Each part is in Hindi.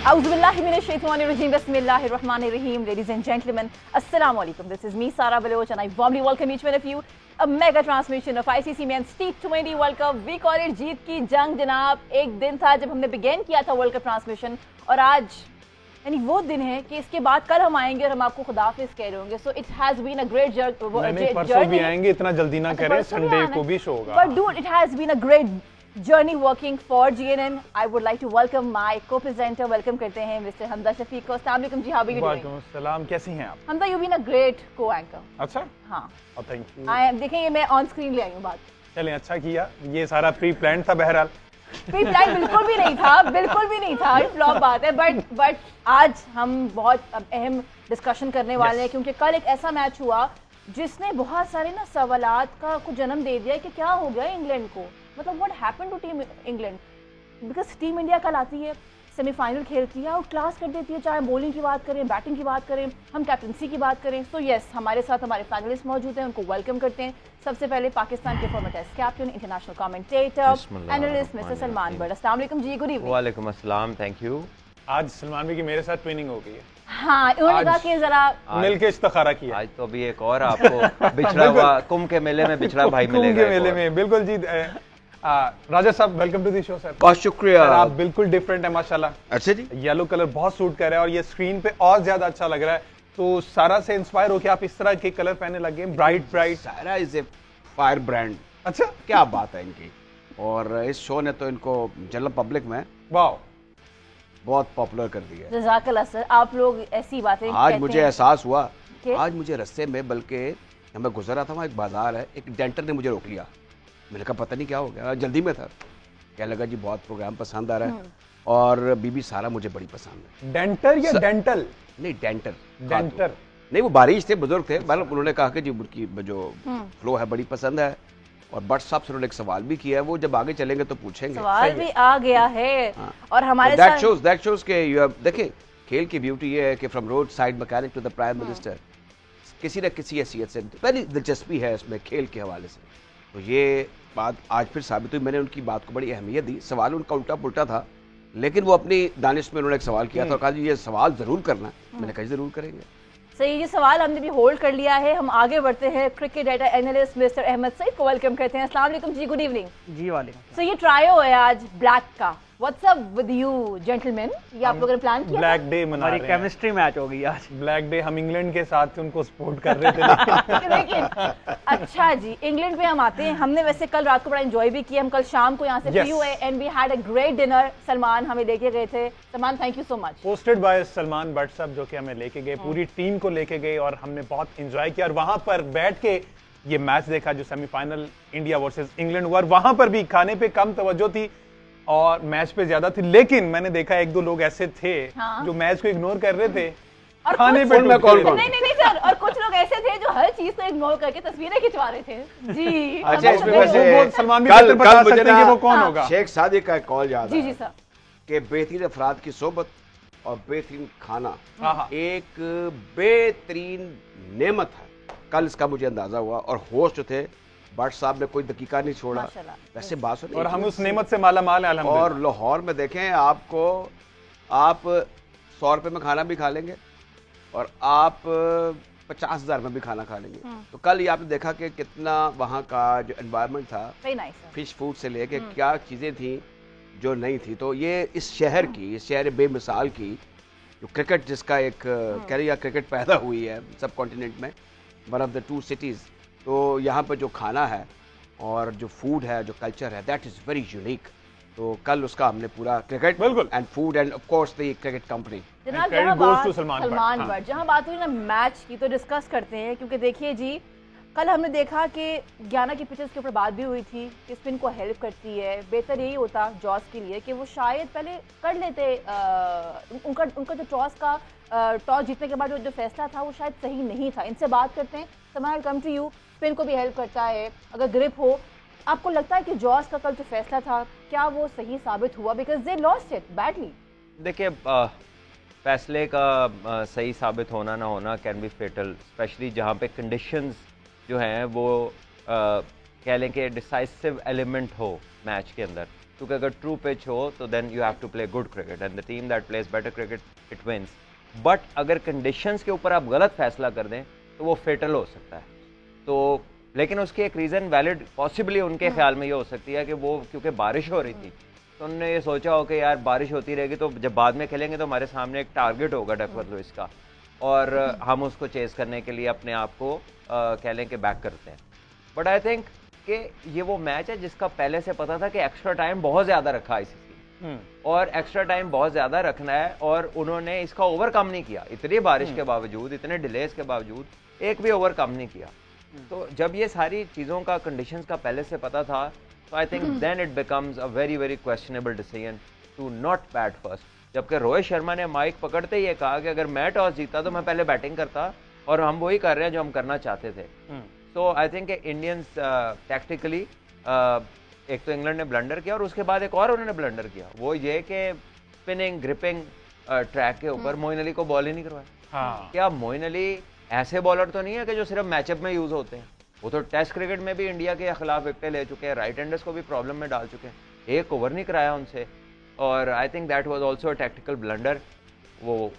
Auzubillahiminashaitanirrajim. Bismillahirrahmanirrahim. Ladies and gentlemen, Assalamu alaikum. This is me, Sara Baloch, and I warmly welcome each one of you. A mega transmission of ICC Men's T20 World Cup. We call it जीत की जंग जनाब. एक दिन था जब हमने begin किया था World Cup transmission और आज यानी वो दिन है कि इसके बाद कल हम आएंगे और हम आपको खुदाफिज कह रहे होंगे. So it has been a great journey. परसों भी आएंगे, इतना जल्दी ना करें, संडे को भी शो होगा. But dude, it has been a great journey working for GNN. I would like to welcome my co-presenter. Welcome करते हैं Mr. Hamza Shafiq को. अस्सलाम वालेकुम जी, how are you doing? वालेकुम अस्सलाम, कैसी हैं आप? Hamza, you've been a great co-anchor. अच्छा? हाँ. Oh, thank you. देखेंगे मैं on screen ले आई हूँ बात. चलें, अच्छा किया. ये सारा प्री प्लान था बहरहाल. प्री प्लान बिल्कुल भी नहीं था, बिल्कुल भी नहीं था. फ्लॉप बात है. बट आज हम बहुत अहम डिस्कशन करने वाले हैं क्योंकि कल एक ऐसा मैच हुआ जिसने बहुत सारे ना सवालात का को जन्म दे दिया कि क्या हो गया इंग्लैंड को. मतलब what happened to team England, because team India कल आती है, सेमीफाइनल खेलती है, आउट क्लास कर देती है, चाहे बॉलिंग की बात करें, बैटिंग की बात करें, हम कैप्टनसी की बात करें. सो यस, हमारे साथ हमारे पैनलिस्ट मौजूद हैं, उनको वेलकम करते हैं. सबसे पहले पाकिस्तान के former test captain, international commentator, analyst mister Salman Butt. अस्सलाम वालेकुम जी, गुड इवनिंग. वालेकुम अस्सलाम, थैंक यू. आज सलमान भाई की मेरे साथ ट्रेनिंग हो गई है. हाँ, उन्होंने कहा कि जरा मिलके इस्तिखारा किया. आज तो अभी एक और आपको बिछड़ा हुआ कुंभ के मेले में बिछड़ा भाई मिलेगा. कुंभ के मेले में बिल्कुल जी. राजा साहब, welcome to the show sir. बहुत शुक्रिया. आप बिल्कुल डिफरेंट है माशाल्लाह. अच्छा जी. येलो कलर बहुत सूट कर रहा है और ये स्क्रीन पे और ज्यादा अच्छा लग रहा है. तो सारा से इंस्पायर होके आप इस तरह के कलर पहने लगे. Bright bright. सारा इज ए फायर ब्रांड. अच्छा, क्या बात है इनकी. और इस शो ने तो इनको जनरल पब्लिक में वाह बहुत पॉपुलर कर दिया. जज़ाकल्लाह सर, आप लोग ऐसी बातें आज मुझे एहसास हुआ, कि? आज मुझे रास्ते में, बल्कि मैं गुजर रहा था, वहाँ एक बाजार है, एक डेंटर ने मुझे रोक लिया. मैंने कहा पता नहीं क्या हो गया, जल्दी में था. कहने लगा जी बहुत प्रोग्राम पसंद आ रहा है और बीबी सारा मुझे बड़ी पसंद है. डेंटर या डेंटल? नहीं, डेंटर. डेंटर नहीं, वो बारिश थे, बुजुर्ग थे. मतलब उन्होंने कहा कि जी उनकी जो फ्लो है बड़ी पसंद है. और बट साहब से उन्होंने एक सवाल भी किया है, वो जब आगे चलेंगे तो पूछेंगे. सवाल भी आ गया है. हाँ. और हमारे दैट शोज के देखिए, खेल की ब्यूटी ये है कि from road side mechanic to the prime minister किसी न किसी हैसियत से पहली दिलचस्पी है इसमें खेल के हवाले से. तो ये बात आज फिर साबित हुई. मैंने उनकी बात को बड़ी अहमियत दी. सवाल उनका उल्टा पुल्टा था, लेकिन वो अपनी दानिश में उन्होंने एक सवाल किया था और कहा जी ये सवाल जरूर करना. मैंने कहा जरूर करेंगे. सही, ये सवाल हमने भी होल्ड कर लिया है. हम आगे बढ़ते हैं. Cricket data analyst mister Ahmed Saeed को वेलकम करते हैं. अस्सलाम वालेकुम जी, गुड इवनिंग. जी वालेकुम. सो ये ट्रायो है आज ब्लैक का. What's up with you gentleman, ये आप लोगों ने प्लान किया? ब्लैक डे मना हमारी रहे हैं. केमिस्ट्री मैच हो गई आज. ब्लैक डे हम इंग्लैंड के साथ थे, उनको सपोर्ट कर रहे थे. लेकिन अच्छा जी, इंग्लैंड पे हम आते हैं. हमने वैसे कल रात को बड़ा एंजॉय भी किया. हम कल शाम को यहाँ से फ्री हुए and we had a great dinner. Salman हमें लेके गए थे. Salman, thank you so much. Posted by Salman Butt साहब, जो कि हमें लेके गए, पूरी टीम को लेके गए और हमने बहुत एंजॉय किया. और वहां पर बैठ के ये मैच देखा जो सेमीफाइनल इंडिया वर्सेस इंग्लैंड हुआ. वहां पर भी खाने पे कम तवज्जो थी और मैच पे ज्यादा थी. लेकिन मैंने देखा एक दो लोग ऐसे थे जो मैच को इग्नोर कर रहे थे और खाने पे. नहीं सर, और कुछ लोग ऐसे थे जो हर चीज को इग्नोर करके तस्वीरें खिंचवा रहे थे जी. अच्छा, इसमें वैसे सलमान भी कल बता मुझे सकते हैं कि वो कौन होगा. शेख सादिक का कॉल याद जी आया जी सर कि बेहतरीन अफराद की सोबत और बेहतरीन खाना हाँ. एक बेहतरीन नेमत है. कल इसका मुझे अंदाजा हुआ. और होस्ट जो थे भट्ट साहब ने कोई दकीका नहीं छोड़ा. माशाल्लाह. वैसे बात सुनिए, और हम उस नेमत से माला माल है अल्हम्दुलिल्लाह. और लाहौर में देखें आपको, आप 100 रुपए में खाना भी खा लेंगे और आप 50,000 में भी खाना खा लेंगे. तो कल ये आपने देखा कि कितना वहाँ का जो एनवायरनमेंट था, very nice sir. Fish food से लेके क्या चीज़ें थी जो नहीं थी. तो ये इस शहर बेमिसाल की जो क्रिकेट, जिसका एक कैरियर क्रिकेट पैदा हुई है सब कॉन्टिनेंट में, वन ऑफ द 2 सिटीज़. तो यहाँ पर जो खाना है और जो फूड है, जो कल्चर है, दैट इज़ वेरी यूनिक. तो कल उसका हमने पूरा क्रिकेट बिल्कुल and food end of course the cricket company. जनाब, credit जहाँ goes बात to Salman Salman but. But, जहाँ बात हुई ना मैच की, तो डिस्कस करते हैं. क्योंकि देखिए जी, कल हमने देखा कि ज्ञाना की पिचेस के ऊपर बात भी हुई थी कि स्पिन को हेल्प करती है. बेहतर यही होता जॉस के लिए कि वो शायद पहले कर लेते. उनका जो टॉस जीतने के बाद जो फैसला था वो शायद सही नहीं था. इनसे बात करते हैं. Salman, come to you. Spin को भी हेल्प करता है अगर ग्रिप हो. आपको लगता है कि जॉस का कल जो फैसला था, क्या वो सही साबित हुआ? Because they lost it badly. देखिए, फैसले का सही साबित होना ना होना कैन बी फेटल, स्पेशली जहाँ पे कंडीशंस जो हैं वो कह लें कि डिसाइसिव एलिमेंट हो मैच के अंदर. क्योंकि अगर ट्रू पिच हो तो then you have to play good cricket and the team that plays better cricket it wins. But अगर कंडीशंस के ऊपर आप गलत फैसला कर दें तो वो फेटल हो सकता है। तो लेकिन उसकी एक रीज़न वैलिड पॉसिबली उनके ख्याल में ये हो सकती है कि वो क्योंकि बारिश हो रही थी तो उन्होंने ये सोचा हो कि यार बारिश होती रहेगी तो जब बाद में खेलेंगे तो हमारे सामने एक टारगेट होगा डकवर्थ लुइस का और हम उसको चेस करने के लिए अपने आप को कह लें कि बैक करते हैं। बट आई थिंक कि ये वो मैच है जिसका पहले से पता था कि एक्स्ट्रा टाइम बहुत ज़्यादा रखा आईसीसी और एक्स्ट्रा टाइम बहुत ज़्यादा रखना है और उन्होंने इसका ओवरकम नहीं किया। इतनी बारिश के बावजूद, इतने डिलेज के बावजूद एक भी ओवरकम नहीं किया। तो जब ये सारी चीज़ों का कंडीशंस का पहले से पता था तो I think then it becomes a very very questionable decision to not bat first. जबकि रोहित शर्मा ने माइक पकड़ते ही कहा कि अगर मैं टॉस जीता तो मैं पहले बैटिंग करता और हम वही कर रहे हैं जो हम करना चाहते थे। सो आई थिंक इंडियंस टैक्टिकली एक तो इंग्लैंड ने ब्लंडर किया और उसके बाद एक और उन्होंने ब्लंडर किया, वो ये कि स्पिनिंग ग्रिपिंग ट्रैक के ऊपर मोइन अली को बॉल ही नहीं करवाया। क्या मोइन अली ऐसे बॉलर तो नहीं है कि जो सिर्फ मैचअप में यूज होते हैं, वो तो टेस्ट क्रिकेट में भी इंडिया के खिलाफ विकेटें ले चुके हैं, राइट हैंडर्स को भी प्रॉब्लम में डाल चुके हैं, एक ओवर नहीं कराया उनसे। और I think that was also a tactical blunder. वो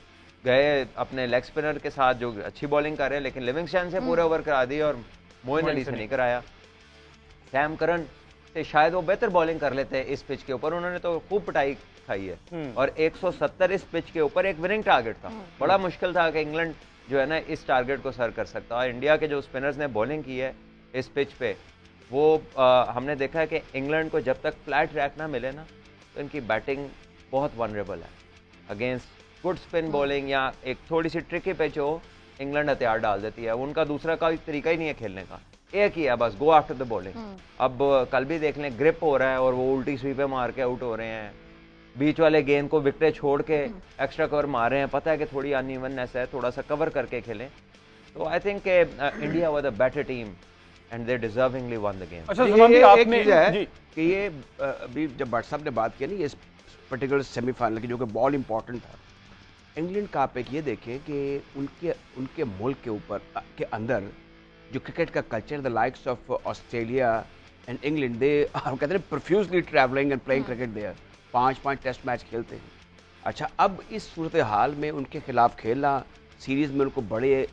गए अपने लेग स्पिनर के साथ जो अच्छी बॉलिंग कर रहे हैं लेकिन लिविंगस्टन से पूरे ओवर करा दी और मोइन अली से नहीं कराया। सैम करन से शायद वो बेहतर बॉलिंग कर लेते हैं इस पिच के ऊपर, उन्होंने तो खूब पिटाई खाई है। और 170 इस पिच के ऊपर एक विनिंग टारगेट था, बड़ा मुश्किल था कि इंग्लैंड जो है ना इस टारगेट को सर कर सकता है। इंडिया के जो स्पिनर्स ने बॉलिंग की है इस पिच पे वो हमने देखा है कि इंग्लैंड को जब तक फ्लैट ट्रैक ना मिले ना तो इनकी बैटिंग बहुत वनरेबल है अगेंस्ट गुड स्पिन बॉलिंग या एक थोड़ी सी ट्रिकी पिच हो, इंग्लैंड हथियार डाल देती है। उनका दूसरा कोई तरीका ही नहीं है खेलने का, एक ही है बस, गो आफ्टर द बॉलिंग। अब कल भी देख लें ग्रिप हो रहा है और वो उल्टी स्वीपें मार के आउट हो रहे हैं, बीच वाले गेंद को विकेट छोड़ के एक्स्ट्रा कवर मार रहे हैं, पता है कि थोड़ी अनइवननेस है, थोड़ा सा कवर करके खेलें। तो I think India was a better team and they deservingly one the game. अच्छा ये आपने है कि ये अभी जब भट्ट साहब ने बात की ना इस पर्टिकुलर सेमीफाइनल की जो कि बॉल इंपॉर्टेंट था, इंग्लैंड का आप एक ये देखें कि उनके मुल्क के ऊपर के अंदर जो क्रिकेट का culture, the likes of Australia and England, they कहते हैं profusely travelling and playing cricket there, 5-5 test match खेलते हैं। अच्छा, अब इस सूरत हाल में उनके खिलाफ खेलना, सीरीज़ में उनको बड़े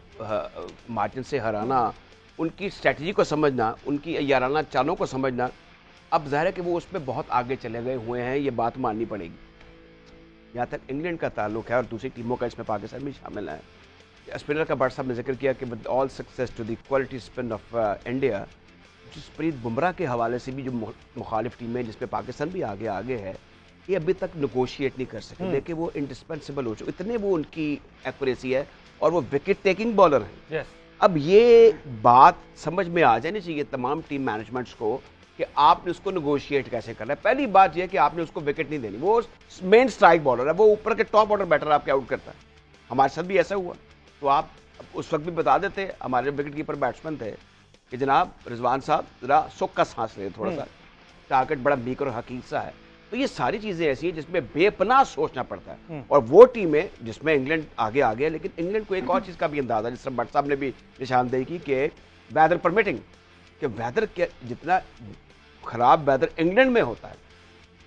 मार्जिन से हराना, उनकी स्ट्रेटजी को समझना, उनकी याराना चालों को समझना, अब ज़ाहिर है कि वो उसमें बहुत आगे चले गए हुए हैं, ये बात माननी पड़ेगी। यहाँ तक इंग्लैंड का ताल्लुक है और दूसरी टीमों का इसमें पाकिस्तान भी शामिल है। स्पिनर का भट्ट साहब ने जिक्र किया कि with all success to the quality spin of India, Jasprit Bumrah के हवाले से भी जो मुखालिफ टीमें जिसमें पाकिस्तान भी आगे है, ये अभी तक नेगोशिएट नहीं कर सके, लेकिन वो इंडिस्पेंसिबल हो चुके, इतने वो उनकी एक्यूरेसी है और वो विकेट टेकिंग बॉलर हैं। अब ये बात समझ में आ जानी चाहिए तमाम टीम मैनेजमेंट्स को कि आपने उसको नेगोशिएट कैसे करना है। पहली बात यह कि आपने उसको विकेट नहीं देनी, वो मेन स्ट्राइक बॉलर है, वो ऊपर के टॉप ऑर्डर बैटर आपके आउट करता है। हमारे साथ भी ऐसा हुआ, तो आप उस वक्त भी बता देते, हमारे विकेट कीपर बैट्समैन थे कि जनाब रिजवान साहब जरा सुख का सांस ले, थोड़ा सा टारगेट बड़ा वीक और हकीक सा है। तो ये सारी चीजें ऐसी हैं जिसमें बेपनाह सोचना पड़ता है। और वो टीमें जिसमें इंग्लैंड आगे आ गया, लेकिन इंग्लैंड को एक और चीज का भी अंदाजा, जिस तरह भट्ट साहब ने भी निशानदेही की कि वेदर परमिटिंग, कि वेदर के जितना खराब वेदर इंग्लैंड में होता है,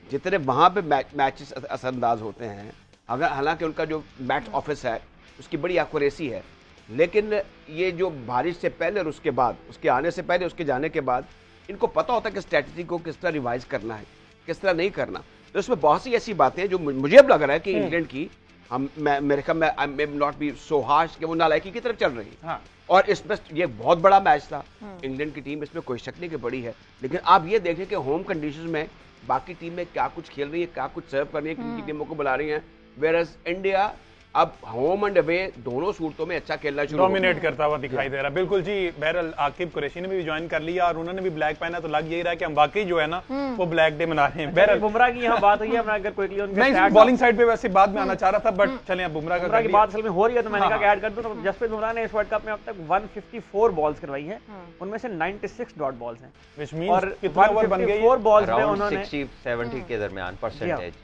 जितने वहाँ पे मैचेस असरअंदाज होते हैं, अगर हालांकि उनका जो मैच ऑफिस है उसकी बड़ी एक्यूरेसी है, लेकिन ये जो बारिश से पहले और उसके बाद, उसके आने से पहले उसके जाने के बाद, इनको पता होता है कि स्ट्रैटेजी को किस तरह रिवाइज करना है, किस तरह नहीं करना। तो इसमें बहुत सी ऐसी बातें हैं जो मुझे अब लग रहा है कि इंग्लैंड की मेरे ख्याल में I may not be so harsh कि वो नालायकी की तरफ चल रही है। हाँ। और इसमें ये बहुत बड़ा मैच था, इंग्लैंड की टीम इसमें कोई शक नहीं कि बड़ी है, लेकिन आप ये देखें कि होम कंडीशंस में बाकी टीमें क्या कुछ खेल रही है, क्या कुछ सर्व कर रही है, किन टीमों को बुला रही हैं, वेयरएज इंडिया अब होम एंड अवे दोनों सूरतों में अच्छा खेलना शुरू डोमिनेट करता हुआ दिखाई दे रहा। बिल्कुल जी, बहरहाल आकिब कुरैशी ने भी ज्वाइन कर लिया और उन्होंने भी ब्लैक पहना, तो लग यही रहा है कि हम वाकई जो है ना वो ब्लैक डे मना रहे हैं। बहरहाल बुमराह की यहाँ बात हुई है, अगर कोई मैं बॉलिंग साइड पे वैसे बाद में आना चाह रहा था, बट चलें अब बुमराह की बात असल में हो रही है तो मैंने कहा ऐड कर दूं। तो जसप्रीत बुमराह ने इस वर्ल्ड कप में अब तक 154 बॉल्स करवाई हैं, उनमें से 96 डॉट बॉल्स हैं, व्हिच मींस और 154 बॉल्स पे उन्होंने 60-70 के दरमियान परसेंटेज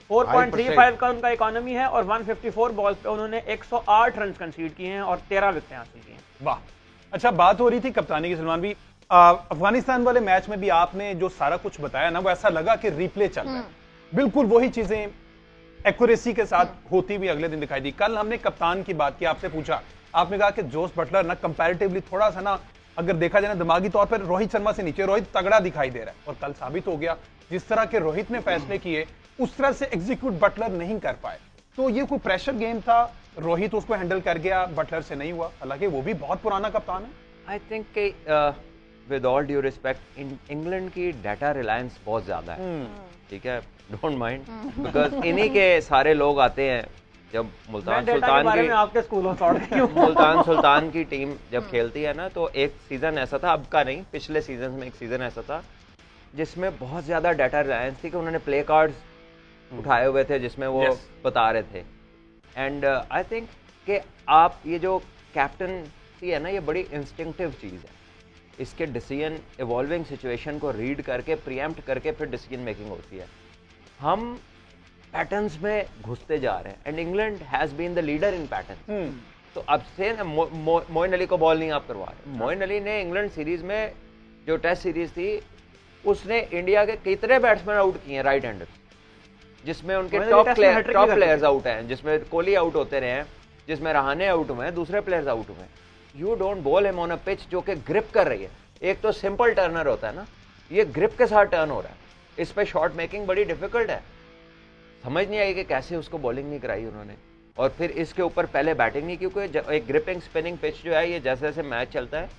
4.35 का उनका इकोनॉमी है और 154 बॉल्स पे उन्होंने 108 रन कंसीड किए हैं और 13 विकेटें हासिल की हैं। वाह, अच्छा बात हो रही थी कप्तानी की सलमान भी, अफगानिस्तान वाले मैच में भी आपने जो सारा कुछ बताया ना, वो ऐसा लगा कि रिप्ले चल रहा है, बिल्कुल वही चीजें एक्यूरेसी के साथ होती हुई अगले दिन दिखाई दी। कल हमने कप्तान की बात की, आपसे पूछा, आपने कहा कि जोस बटलर ना कंपैरेटिवली थोड़ा सा ना, अगर देखा जाए ना दिमागी तौर पर रोहित शर्मा से नीचे, रोहित तगड़ा दिखाई दे रहा है, और कल साबित हो गया जिस तरह के रोहित ने फैसले किए उस तरह से एग्जीक्यूट बटलर नहीं कर पाए। तो ये कोई प्रेशर गेम था, रोहित उसको हैंडल कर गया, बटलर से नहीं हुआ, हालांकि वो भी बहुत पुराना कप्तान है। I think with all due respect, England की डाटा रिलायंस बहुत ज्यादा है, ठीक है, डोंट माइंड, बिकॉज इन्हीं के सारे लोग आते हैं। जब मुल्तान सुल्तान की टीम जब खेलती है ना, तो एक सीजन ऐसा था, अब का नहीं, पिछले सीजन में एक सीजन ऐसा था जिसमें बहुत ज्यादा डाटा रिलायंस थी कि उन्होंने प्ले कार्ड्स उठाए हुए थे जिसमें वो बता रहे थे। एंड आई थिंक कि आप ये जो कैप्टनसी है ना, ये बड़ी इंस्टिंक्टिव चीज़ है। इसके डिसीजन इवॉल्विंग सिचुएशन को रीड करके, प्रीएम्प्ट करके फिर डिसीजन मेकिंग होती है। हम पैटर्न्स में घुसते जा रहे हैं and England has been the leader in pattern. तो अब से मोइन अली को बॉल नहीं आप करवा रहे। मोइन अली ने इंग्लैंड सीरीज में, जो टेस्ट सीरीज थी, उसने इंडिया के कितने बैट्समैन आउट किए हैं राइट हैंडर, जिसमें उनके टॉप प्लेयर्स आउट हैं, जिसमें कोहली आउट होते रहे हैं, जिसमें रहाने आउट हुए हैं, दूसरे प्लेयर्स आउट हुए हैं। You don't ball him on a pitch जो कि ग्रिप कर रही है। एक तो सिंपल टर्नर होता है ना, ये ग्रिप के साथ टर्न हो रहा है, इस पे शॉट मेकिंग बड़ी डिफिकल्ट है। समझ नहीं आई कि कैसे उसको बॉलिंग नहीं कराई उन्होंने, और फिर इसके ऊपर पहले बैटिंग नहीं, क्योंकि एक ग्रिपिंग स्पिनिंग पिच जो है, ये जैसे जैसे मैच चलता है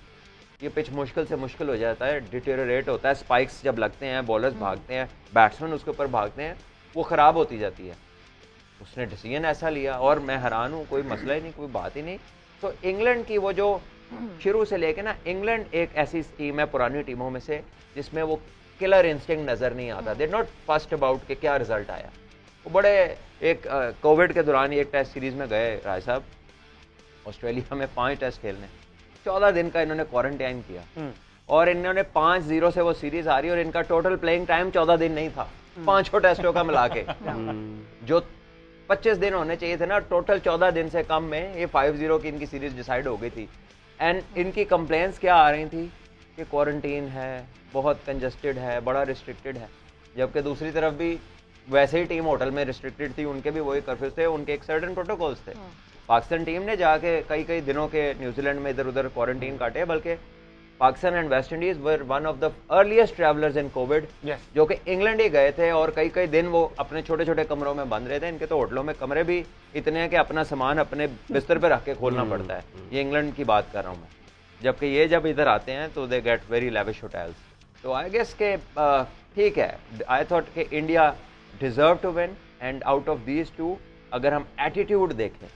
ये पिच मुश्किल से मुश्किल हो जाता है, डिटेरियोरेट होता है, स्पाइक्स जब लगते हैं, बॉलर्स भागते हैं, बैट्समैन उसके ऊपर भागते हैं, वो ख़राब होती जाती है। उसने डिसीजन ऐसा लिया और मैं हैरान हूँ, कोई मसला ही नहीं, कोई बात ही नहीं। तो इंग्लैंड की वो जो शुरू से लेके ना, इंग्लैंड एक ऐसी टीम है पुरानी टीमों में से जिसमें वो किलर इंस्टिंक्ट नज़र नहीं आता। दे नॉट फर्स्ट अबाउट के क्या रिजल्ट आया। वो बड़े एक कोविड के दौरान एक टेस्ट सीरीज में गए राय साहब, ऑस्ट्रेलिया में 5 टेस्ट खेलने, 14 दिन का इन्होंने क्वारंटाइन किया, और इन्होंने 5-0 से वो सीरीज आ रही, और इनका टोटल प्लेइंग टाइम 14 दिन नहीं था, 5 टेस्टों का मिला के। जो 25 दिन होने चाहिए थे ना, टोटल 14 दिन से कम में ये 5-0 की इनकी सीरीज डिसाइड हो गई थी। एंड इनकी कंप्लेंट्स क्या आ रही थी कि क्वारंटीन है, बहुत कंजस्टेड है, बड़ा रिस्ट्रिक्टेड है, जबकि दूसरी तरफ भी वैसे ही टीम होटल में रिस्ट्रिक्टेड थी, उनके भी वही कर्फ्यूज थे, उनके एक सर्टेन प्रोटोकॉल्स थे। पाकिस्तान टीम ने जाके कई दिनों के न्यूजीलैंड में इधर उधर क्वारंटीन काटे, बल्कि Pakistan and West Indies were one of the earliest travellers in Covid, जो कि इंग्लैंड ही गए थे, और कई दिन वो अपने छोटे छोटे कमरों में बंद रहे थे। इनके तो होटलों में कमरे भी इतने हैं कि अपना सामान अपने बिस्तर पे रख के खोलना पड़ता है। ये इंग्लैंड की बात कर रहा हूँ मैं। जबकि ये जब इधर आते हैं तो they get very lavish hotels. तो आई गेस के ठीक है, आई थॉट कि India deserve to win, and out of these two अगर हम एटीट्यूड देखें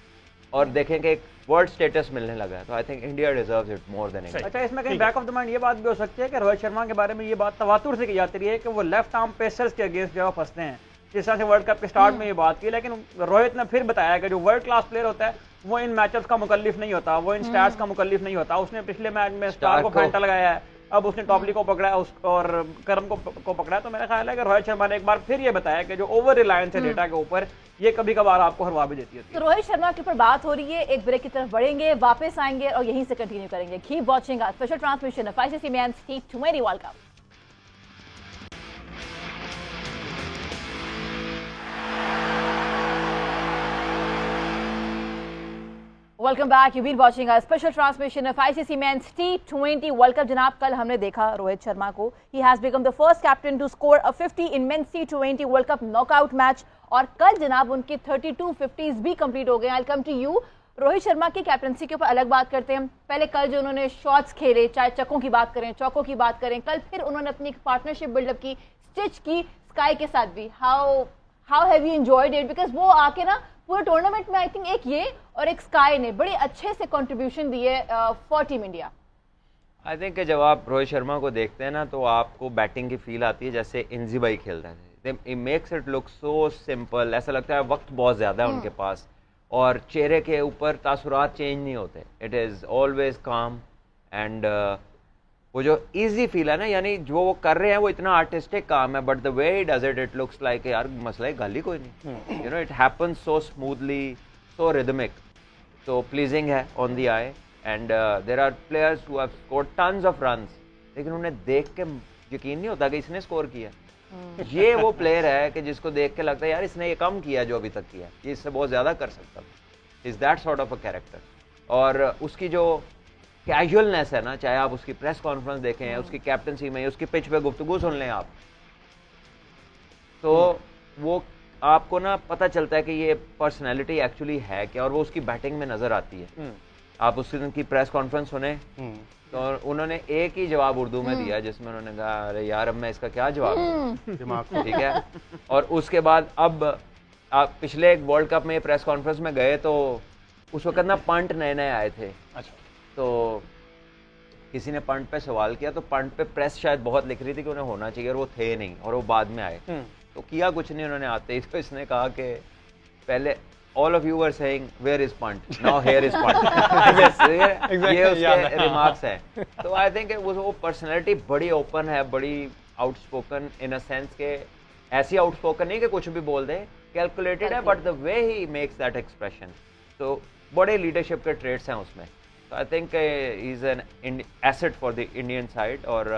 और देखें कि एक वर्ल्ड स्टेटस मिलने लगा है, तो I think India deserves it more than India. अच्छा, इसमें कहीं बैक ऑफ द माइंड ये बात भी हो सकती है कि रोहित शर्मा के बारे में ये बात तवातुर से की जाती रही है कि वो लेफ्ट आर्म पेसर्स के अगेंस्ट जो फंसते हैं, जिस तरह से वर्ल्ड कप के स्टार्ट में ये बात की, लेकिन रोहित ने फिर बताया कि जो वर्ल्ड क्लास प्लेयर होता है वो इन मैचअप्स का मुकल्लिफ नहीं होता, वो इन स्टैट्स का मुकल्लिफ नहीं होता। उसने पिछले मैच में स्टार को फेंटा लगाया है, अब उसने टॉपली को पकड़ा है और करम को पकड़ा है। तो मेरा ख्याल है कि रोहित शर्मा ने एक बार फिर ये बताया कि जो ओवर रिलायंस है डेटा के ऊपर, ये कभी कभार आपको हरवा भी देती है। तो रोहित शर्मा के ऊपर बात हो रही है, एक ब्रेक की तरफ बढ़ेंगे, वापस आएंगे और यहीं से कंटिन्यू करेंगे। Keep watching our special transmission of ICC men's T20 world cup. Welcome back, you been watching our special transmission of ICC men's T20 world cup. जनाब, कल हमने देखा रोहित शर्मा को, he has become the first captain to score a 50 in men's T20 world cup knockout match, और कल जनाब उनकी 32 50s भी कंप्लीट हो गए। I will come to you. Rohit Sharma की कैप्टनसी के ऊपर अलग बात करते हैं। पहले कल जो उन्होंने शॉट्स खेले, चाहे चक्कों की बात करें, चौकों की बात करें, कल फिर उन्होंने अपनी पार्टनरशिप बिल्डअप की, स्टिच की स्काई के साथ भी। How have you enjoyed it? Because वो आके ना पूरे टूर्नामेंट में आई थिंक एक ये और एक स्काई ने बड़े अच्छे से कंट्रीब्यूशन दिए for team India. I think जब आप रोहित शर्मा को देखते हैं ना, तो आपको बैटिंग की फील आती है जैसे इंजी भाई खेल रहे थे। It makes it look so simple, ऐसा लगता है वक्त बहुत ज़्यादा है उनके पास, और चेहरे के ऊपर तासुरात चेंज नहीं होते। इट इज़ ऑलवेज काम, एंड वो जो इजी फील है ना, यानी जो वो कर रहे हैं वो इतना आर्टिस्टिक काम है, but the way he does it, it looks like यार मसला ही गाली कोई नहीं, you know, it happens so smoothly, so rhythmic, so pleasing है on the eye, and there are players who have scored tons of runs लेकिन उन्हें देख के यकीन नहीं होता कि इसने स्कोर किया। ये वो प्लेयर है कि जिसको देख के लगता है यार इसने ये कम किया जो अभी तक किया, ये इससे बहुत ज्यादा कर सकता था। Is that sort of a character. और उसकी जो कैजुअलनेस है ना, चाहे आप उसकी प्रेस कॉन्फ्रेंस देखें, उसकी कैप्टनसी में, उसकी पिच पे गुफ्तगू सुन लें आप, तो वो आपको ना पता चलता है कि ये पर्सनैलिटी एक्चुअली है क्या, और वो उसकी बैटिंग में नजर आती है। आप उस दिन की प्रेस कॉन्फ्रेंस सुने तो उन्होंने एक ही जवाब उर्दू में दिया जिसमें उन्होंने कहा अरे यार अब मैं इसका क्या जवाब दूं, दिमाग को, ठीक है। और उसके बाद अब आप पिछले एक वर्ल्ड कप में प्रेस कॉन्फ्रेंस में गए तो उस वक्त ना पंट नए नए आए थे। अच्छा। तो किसी ने पंट पे सवाल किया तो पंट पे प्रेस शायद बहुत लिख रही थी कि उन्हें होना चाहिए, और वो थे नहीं, और वो बाद में आए। तो किया कुछ नहीं उन्होंने आते ही, तो इसने कहा कि पहले all of you were saying where is punt, now here is punt। ये उसके रिमार्क्स हैं। तो आई थिंक वो पर्सनैलिटी बड़ी ओपन है, बड़ी आउटस्पोकन इन अ सेंस के, ऐसी आउटस्पोकन नहीं कि कुछ भी बोल दे, कैलकुलेटेड है, but the way he makes that expression, तो बड़े लीडरशिप के ट्रेड्स हैं उसमें। तो I think he is an asset for the Indian side, और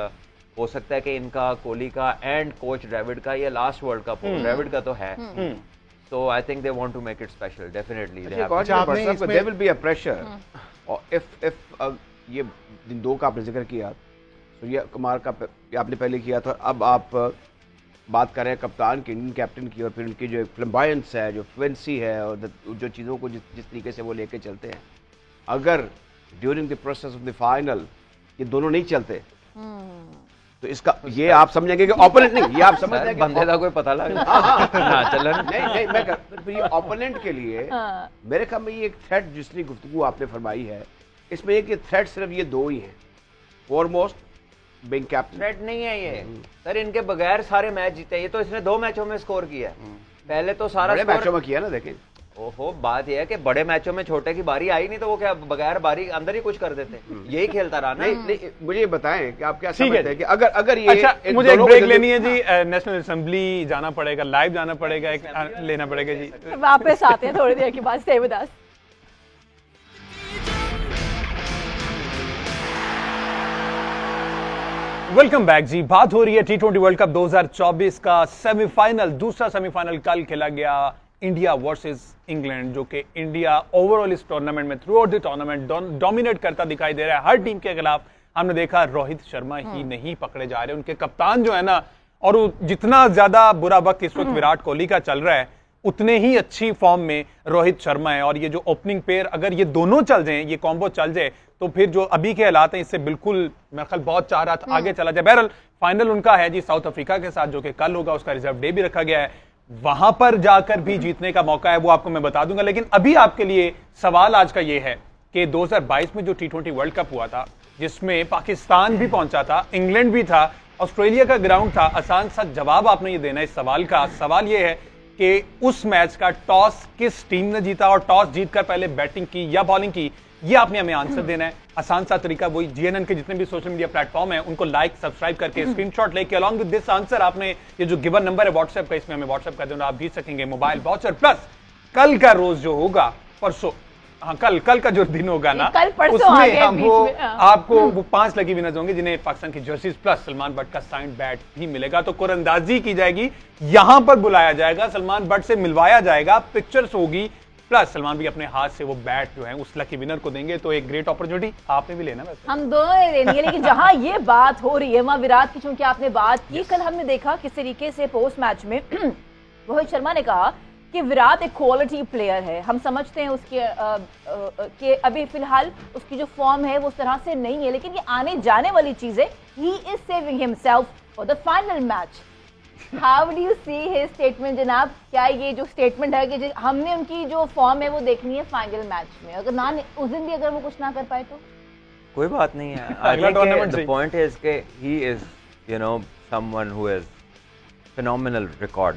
हो सकता है कि इनका, कोहली का एंड कोच द्रविड़ का ये लास्ट वर्ल्ड कप हो। द्रविड़ का तो है, so I think they want to make it special, definitely they have to. There will be a pressure, और if ये दिन दो का आपने जिक्र किया, सूर्या कुमार का आपने पहले किया था, अब आप बात कर रहे हैं कप्तान की, इंडियन कैप्टन की, और फिर उनकी जो फ्लैम्बायंस है, जो फ्लुएंसी है, और जो चीज़ों को जिस तरीके से वो लेके चलते हैं, अगर during the process of the final ये दोनों नहीं चलते तो इसका ये आप समझेंगे कि ओपोनेंट नहीं, ये आप समझ लेंगे बंदे का कोई पता लगा ना चलन नहीं मैं फिर ये ओपोनेंट के लिए मेरे ख्याल में ये एक थ्रेट जिसकी गुफ्तगू आपने फरमाई है, इसमें एक थ्रेट सिर्फ ये दो ही हैं, फॉरमोस्ट बीइंग कैप्टन। थ्रेट नहीं है ये सर, इनके बगैर सारे मैच जीते। ये तो इसने 2 मैचों में स्कोर किया है, पहले तो सारा मैचों में किया ना। देखें ओहो, बात यह है कि बड़े मैचों में छोटे की बारी आई नहीं तो वो क्या बगैर बारी अंदर ही कुछ कर देते, यही खेलता रहा ना। नहीं मुझे ये बताएं कि आप क्या समझते हैं कि अगर ये अच्छा मुझे एक ब्रेक लेनी है जी, नेशनल असेंबली जाना पड़ेगा, लाइव जाना पड़ेगा, एक लेना पड़ेगा जी, वापस आते हैं थोड़ी देर के बाद। Stay with us. Welcome back ji. बात हो रही है T20 वर्ल्ड कप 2024 का सेमीफाइनल, दूसरा सेमीफाइनल कल खेला गया, इंडिया वर्सेस इंग्लैंड, जो कि इंडिया ओवरऑल इस टूर्नामेंट में through out the tournament dominate करता दिखाई दे रहा है। हर टीम के खिलाफ हमने देखा रोहित शर्मा ही नहीं पकड़े जा रहे, उनके कप्तान जो है ना, और जितना ज्यादा बुरा वक्त इस वक्त विराट कोहली का चल रहा है, उतने ही अच्छी फॉर्म में रोहित शर्मा है। और ये जो ओपनिंग पेयर, अगर ये दोनों चल जाए, ये कॉम्बो चल जाए, तो फिर जो अभी के हालात हैं इससे बिल्कुल मेरा ख्याल बहुत चाह रहा था आगे चला जाए। बहरहाल फाइनल उनका है जी साउथ अफ्रीका के साथ, जो कि कल होगा, उसका रिजर्व डे भी रखा गया है, वहां पर जाकर भी जीतने का मौका है, वो आपको मैं बता दूंगा। लेकिन अभी आपके लिए सवाल आज का ये है कि 2022 में जो T20 वर्ल्ड कप हुआ था, जिसमें पाकिस्तान भी पहुंचा था, इंग्लैंड भी था, ऑस्ट्रेलिया का ग्राउंड था, आसान सा जवाब आपने ये देना है इस सवाल का। सवाल ये है कि उस मैच का टॉस किस टीम ने जीता, और टॉस जीतकर पहले बैटिंग की या बॉलिंग की, ये आपने हमें आंसर देना है। आसान सा तरीका वही, जीएनएन के जितने भी सोशल मीडिया प्लेटफॉर्म है उनको लाइक सब्सक्राइब करके स्क्रीनशॉट लेके अलॉन्ग विद दिस आंसर आपने ये जो गिवन नंबर है व्हाट्सएप का, इसमें हमें व्हाट्सएप कर देना, आप भेज सकेंगे मोबाइल वाउचर। प्लस कल का रोज जो होगा, परसों, हाँ कल का जो दिन होगा ना, उसमें हमको आपको वो 5 लकी विनर्स होंगे जिन्हें पाकिस्तान की जर्सीज प्लस सलमान बट का साइंड बैट भी मिलेगा। तो कुरंदाजी की जाएगी, यहां पर बुलाया जाएगा, सलमान बट से मिलवाया जाएगा, पिक्चर्स होगी, प्लस सलमान भी अपने हाथ से वो बैट जो है उस लकी विनर को देंगे। तो एक ग्रेट अपॉर्चुनिटी आपने भी लेना, वैसे हम दोनों ने लेनी है, लेकिन जहां ये बात हो रही है वहां विराट की चूंकि आपने बात की, कल हमने देखा किस तरीके से पोस्ट मैच में रोहित शर्मा ने कहा कि विराट एक क्वालिटी प्लेयर है, हम समझते हैं उसके कि अभी फिलहाल उसकी जो फॉर्म है वो उस तरह से नहीं है, लेकिन ये आने जाने वाली चीज है, he is saving himself for the final match. How do you see his statement जनाब? क्या ये जो स्टेटमेंट है कि हमने उनकी जो फॉर्म है वो देखनी है फाइनल मैच में, अगर ना उस दिन भी अगर वो कुछ ना कर पाए तो कोई बात नहीं है। अगला टूर्नामेंट द पॉइंट इज के he is you know someone who has phenomenal record,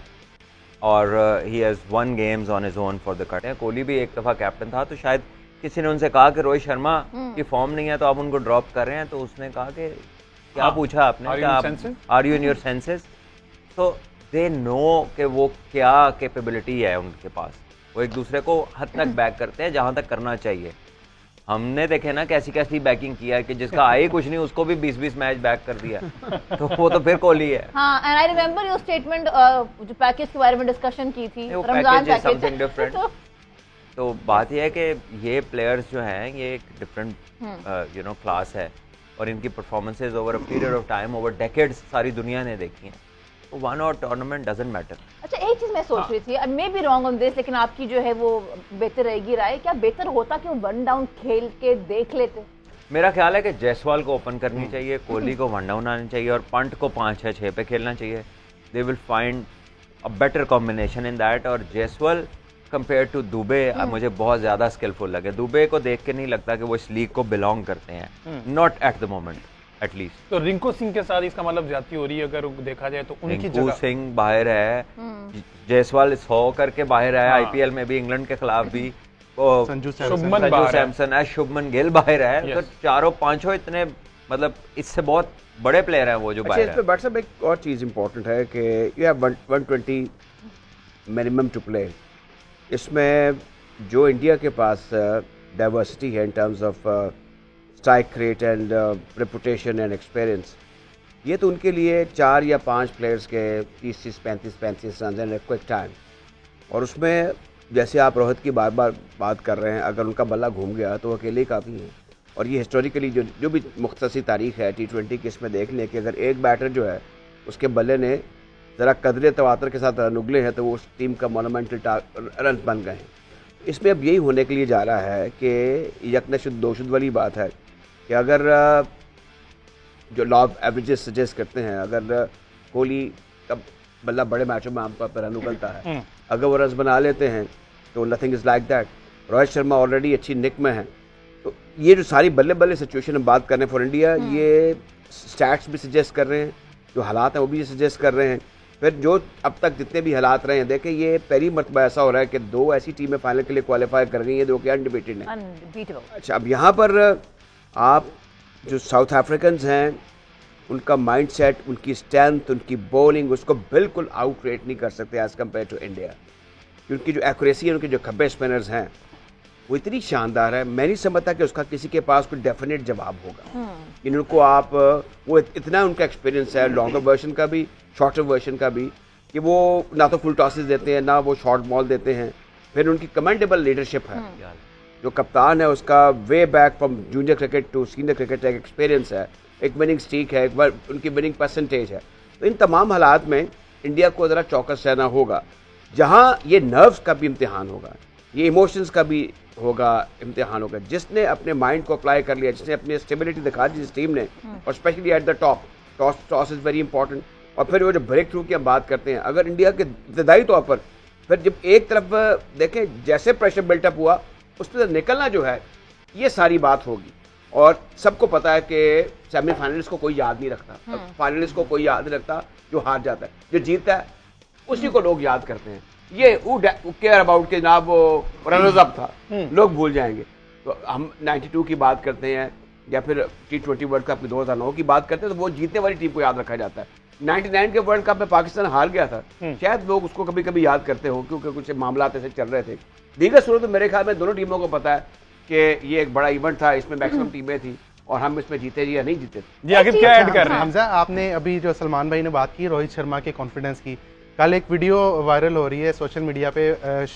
और he has won games on his own for the cut. Kohli भी एक दफा कैप्टन था, तो शायद किसी ने उनसे कहा कि रोहित शर्मा की फॉर्म नहीं है तो आप उनको ड्रॉप कर रहे हैं, तो उसने कहा कि क्या पूछा आपने, are you in your senses? तो दे नो कि वो क्या कैपेबिलिटी है उनके पास, वो एक दूसरे को हद तक बैक करते हैं जहां तक करना चाहिए। हमने देखे ना कैसी कैसी बैकिंग किया है कि जिसका आए कुछ नहीं उसको भी 20-20 मैच बैक कर दिया तो वो तो फिर कोहली है। हाँ, and I remember your statement जो पैकेज के बारे में डिस्कशन की थी, रमजान पैकेज। तो बात यह है कि ये प्लेयर्स जो हैं ये एक डिफरेंट यू नो क्लास है और इनकी performances over a period of time, over decades सारी दुनिया ने देखी हैं। तो वन और टूर्नामेंट डजंट मैटर। अच्छा, एक चीज मैं सोच रही थी, I may be wrong on this, लेकिन आपकी जो है वो बेहतर रहेगी राय, क्या बेहतर होता कि वो वन डाउन खेल के देख लेते? मेरा ख्याल है कि जायसवाल को ओपन करनी चाहिए, कोहली को वन डाउन आना चाहिए और पंट को 5-6 पे खेलना चाहिए। They will find a better combination in that. और जायसवाल कंपेयर टू दुबे मुझे बहुत ज्यादा स्किलफुल लगे। दुबे को देख के नहीं लगता कि वो इस लीग को बिलोंग करते हैं, not at the moment at least. तो रिंकू सिंह के साथ इसका मतलब ज्यादती हो रही है अगर देखा जाए तो उनकी जगह रिंकू सिंह बाहर है, जायसवाल 100 करके बाहर है, आईपीएल में भी इंग्लैंड के खिलाफ भी संजू सैमसन है, शुभमन गिल बाहर है। तो चारों पांचों इतने मतलब इससे बहुत बड़े प्लेयर हैं वो जो बाहर है। इसमें बट साहब एक और चीज इंपॉर्टेंट है कि you have 120 minimum to play. इसमें जो इंडिया के पास डाइवर्सिटी है in terms of strike rate and reputation and experience, ये तो उनके लिए 4 या 5 प्लेयर्स के 30-35 रन इन क्विक टाइम। और उसमें जैसे आप रोहित की बार बार बात कर रहे हैं, अगर उनका बल्ला घूम गया तो अकेले ही काफ़ी हैं। और ये हिस्टोरिकली जो भी मुख्तसर तारीख है T20 की, इसमें देख लें कि अगर एक बैटर जो है उसके बल्ले ने ज़रा कदरे तवातर के साथ रन उगले हैं तो वो उस टीम का मोनूमेंटल रन बन गए हैं। इसमें अब यही होने के लिए जा रहा है कि यकनशुद्ध दोशुद्ध वाली बात है कि अगर जो लॉ ऑफ एवरेजेस सजेस्ट करते हैं, अगर कोहली का बल्ला बड़े मैचों में आमतौर पर रन उगलता है, अगर वो रन बना लेते हैं तो nothing is like that. Rohit Sharma already अच्छी निक में है। तो ये जो सारी बल्ले बल्ले सिचुएशन हम बात कर रहे हैं फॉर इंडिया, ये स्टैट्स भी सजेस्ट कर रहे हैं, जो हालात हैं वो भी सजेस्ट कर रहे हैं। फिर जो अब तक जितने भी हालात रहे हैं, देखें ये पहली मरतबा ऐसा हो रहा है कि 2 ऐसी टीमें फाइनल के लिए क्वालिफाई कर गई हैं जो कि अनडिबेटेड हैं। अच्छा, अब यहाँ पर आप जो साउथ अफ्रीकन्स हैं उनका माइंडसेट, उनकी स्ट्रेंथ, उनकी बॉलिंग, उसको बिल्कुल आउटरेट नहीं कर सकते एज कम्पेयर टू इंडिया। क्योंकि जो एक्यूरेसी है, उनके जो खब्बे स्पिनर्स हैं वो इतनी शानदार है, मैं नहीं समझता कि उसका किसी के पास कोई डेफिनेट जवाब होगा। इनको आप वो इतना उनका एक्सपीरियंस है, लॉन्गर वर्जन का भी, शॉर्टर वर्जन का भी, कि वो ना तो फुल टॉसेस देते हैं ना वो शॉर्ट बॉल देते हैं। फिर उनकी कमेंडेबल लीडरशिप है, जो कप्तान है उसका way back from junior cricket to senior cricket एक एक्सपीरियंस है, एक विनिंग स्ट्रीक है, एक बार उनकी विनिंग परसेंटेज है। तो इन तमाम हालात में इंडिया को ज़रा चौकस रहना होगा, जहाँ ये नर्व्स का भी इम्तिहान होगा, ये इमोशंस का भी होगा इम्तिहान होगा। जिसने अपने माइंड को अप्लाई कर लिया, जिसने अपनी स्टेबिलिटी दिखा दी जिस टीम ने, और specially at the top, toss is very important. और फिर वो जो ब्रेक थ्रू की हम बात करते हैं, अगर इंडिया के इब्तदाई तौर पर फिर जब एक तरफ देखें जैसे प्रेशर बिल्टअप हुआ, उस पर निकलना जो है ये सारी बात होगी। और सबको पता है कि सेमीफाइनलिस्ट को कोई याद नहीं रखता, फाइनलिस्ट को कोई याद नहीं रखता, जो हार जाता है, जो जीतता है उसी को लोग याद करते हैं। ये केयर अबाउट के जनाब वो रनर्स अप था, लोग भूल जाएंगे। तो हम 92 की बात करते हैं या फिर T20 वर्ल्ड कप 2009 की बात करते हैं, तो वो जीतने वाली टीम को याद रखा जाता है। 99 के वर्ल्ड कप में पाकिस्तान हार गया था, शायद लोग उसको कभी कभी याद करते हो क्योंकि कुछ मामला ऐसे चल रहे थे। दीगर सूरत में मेरे ख्याल में दोनों टीमों को पता है कि ये एक बड़ा इवेंट था, इसमें मैक्सिमम टीमें थी और हम इसमें जीते या नहीं जीते। जी आगे क्या ऐड कर रहे हैं हमजा? आपने अभी जो सलमान भाई ने बात की रोहित शर्मा के कॉन्फिडेंस की, कल एक वीडियो वायरल हो रही है सोशल मीडिया पे,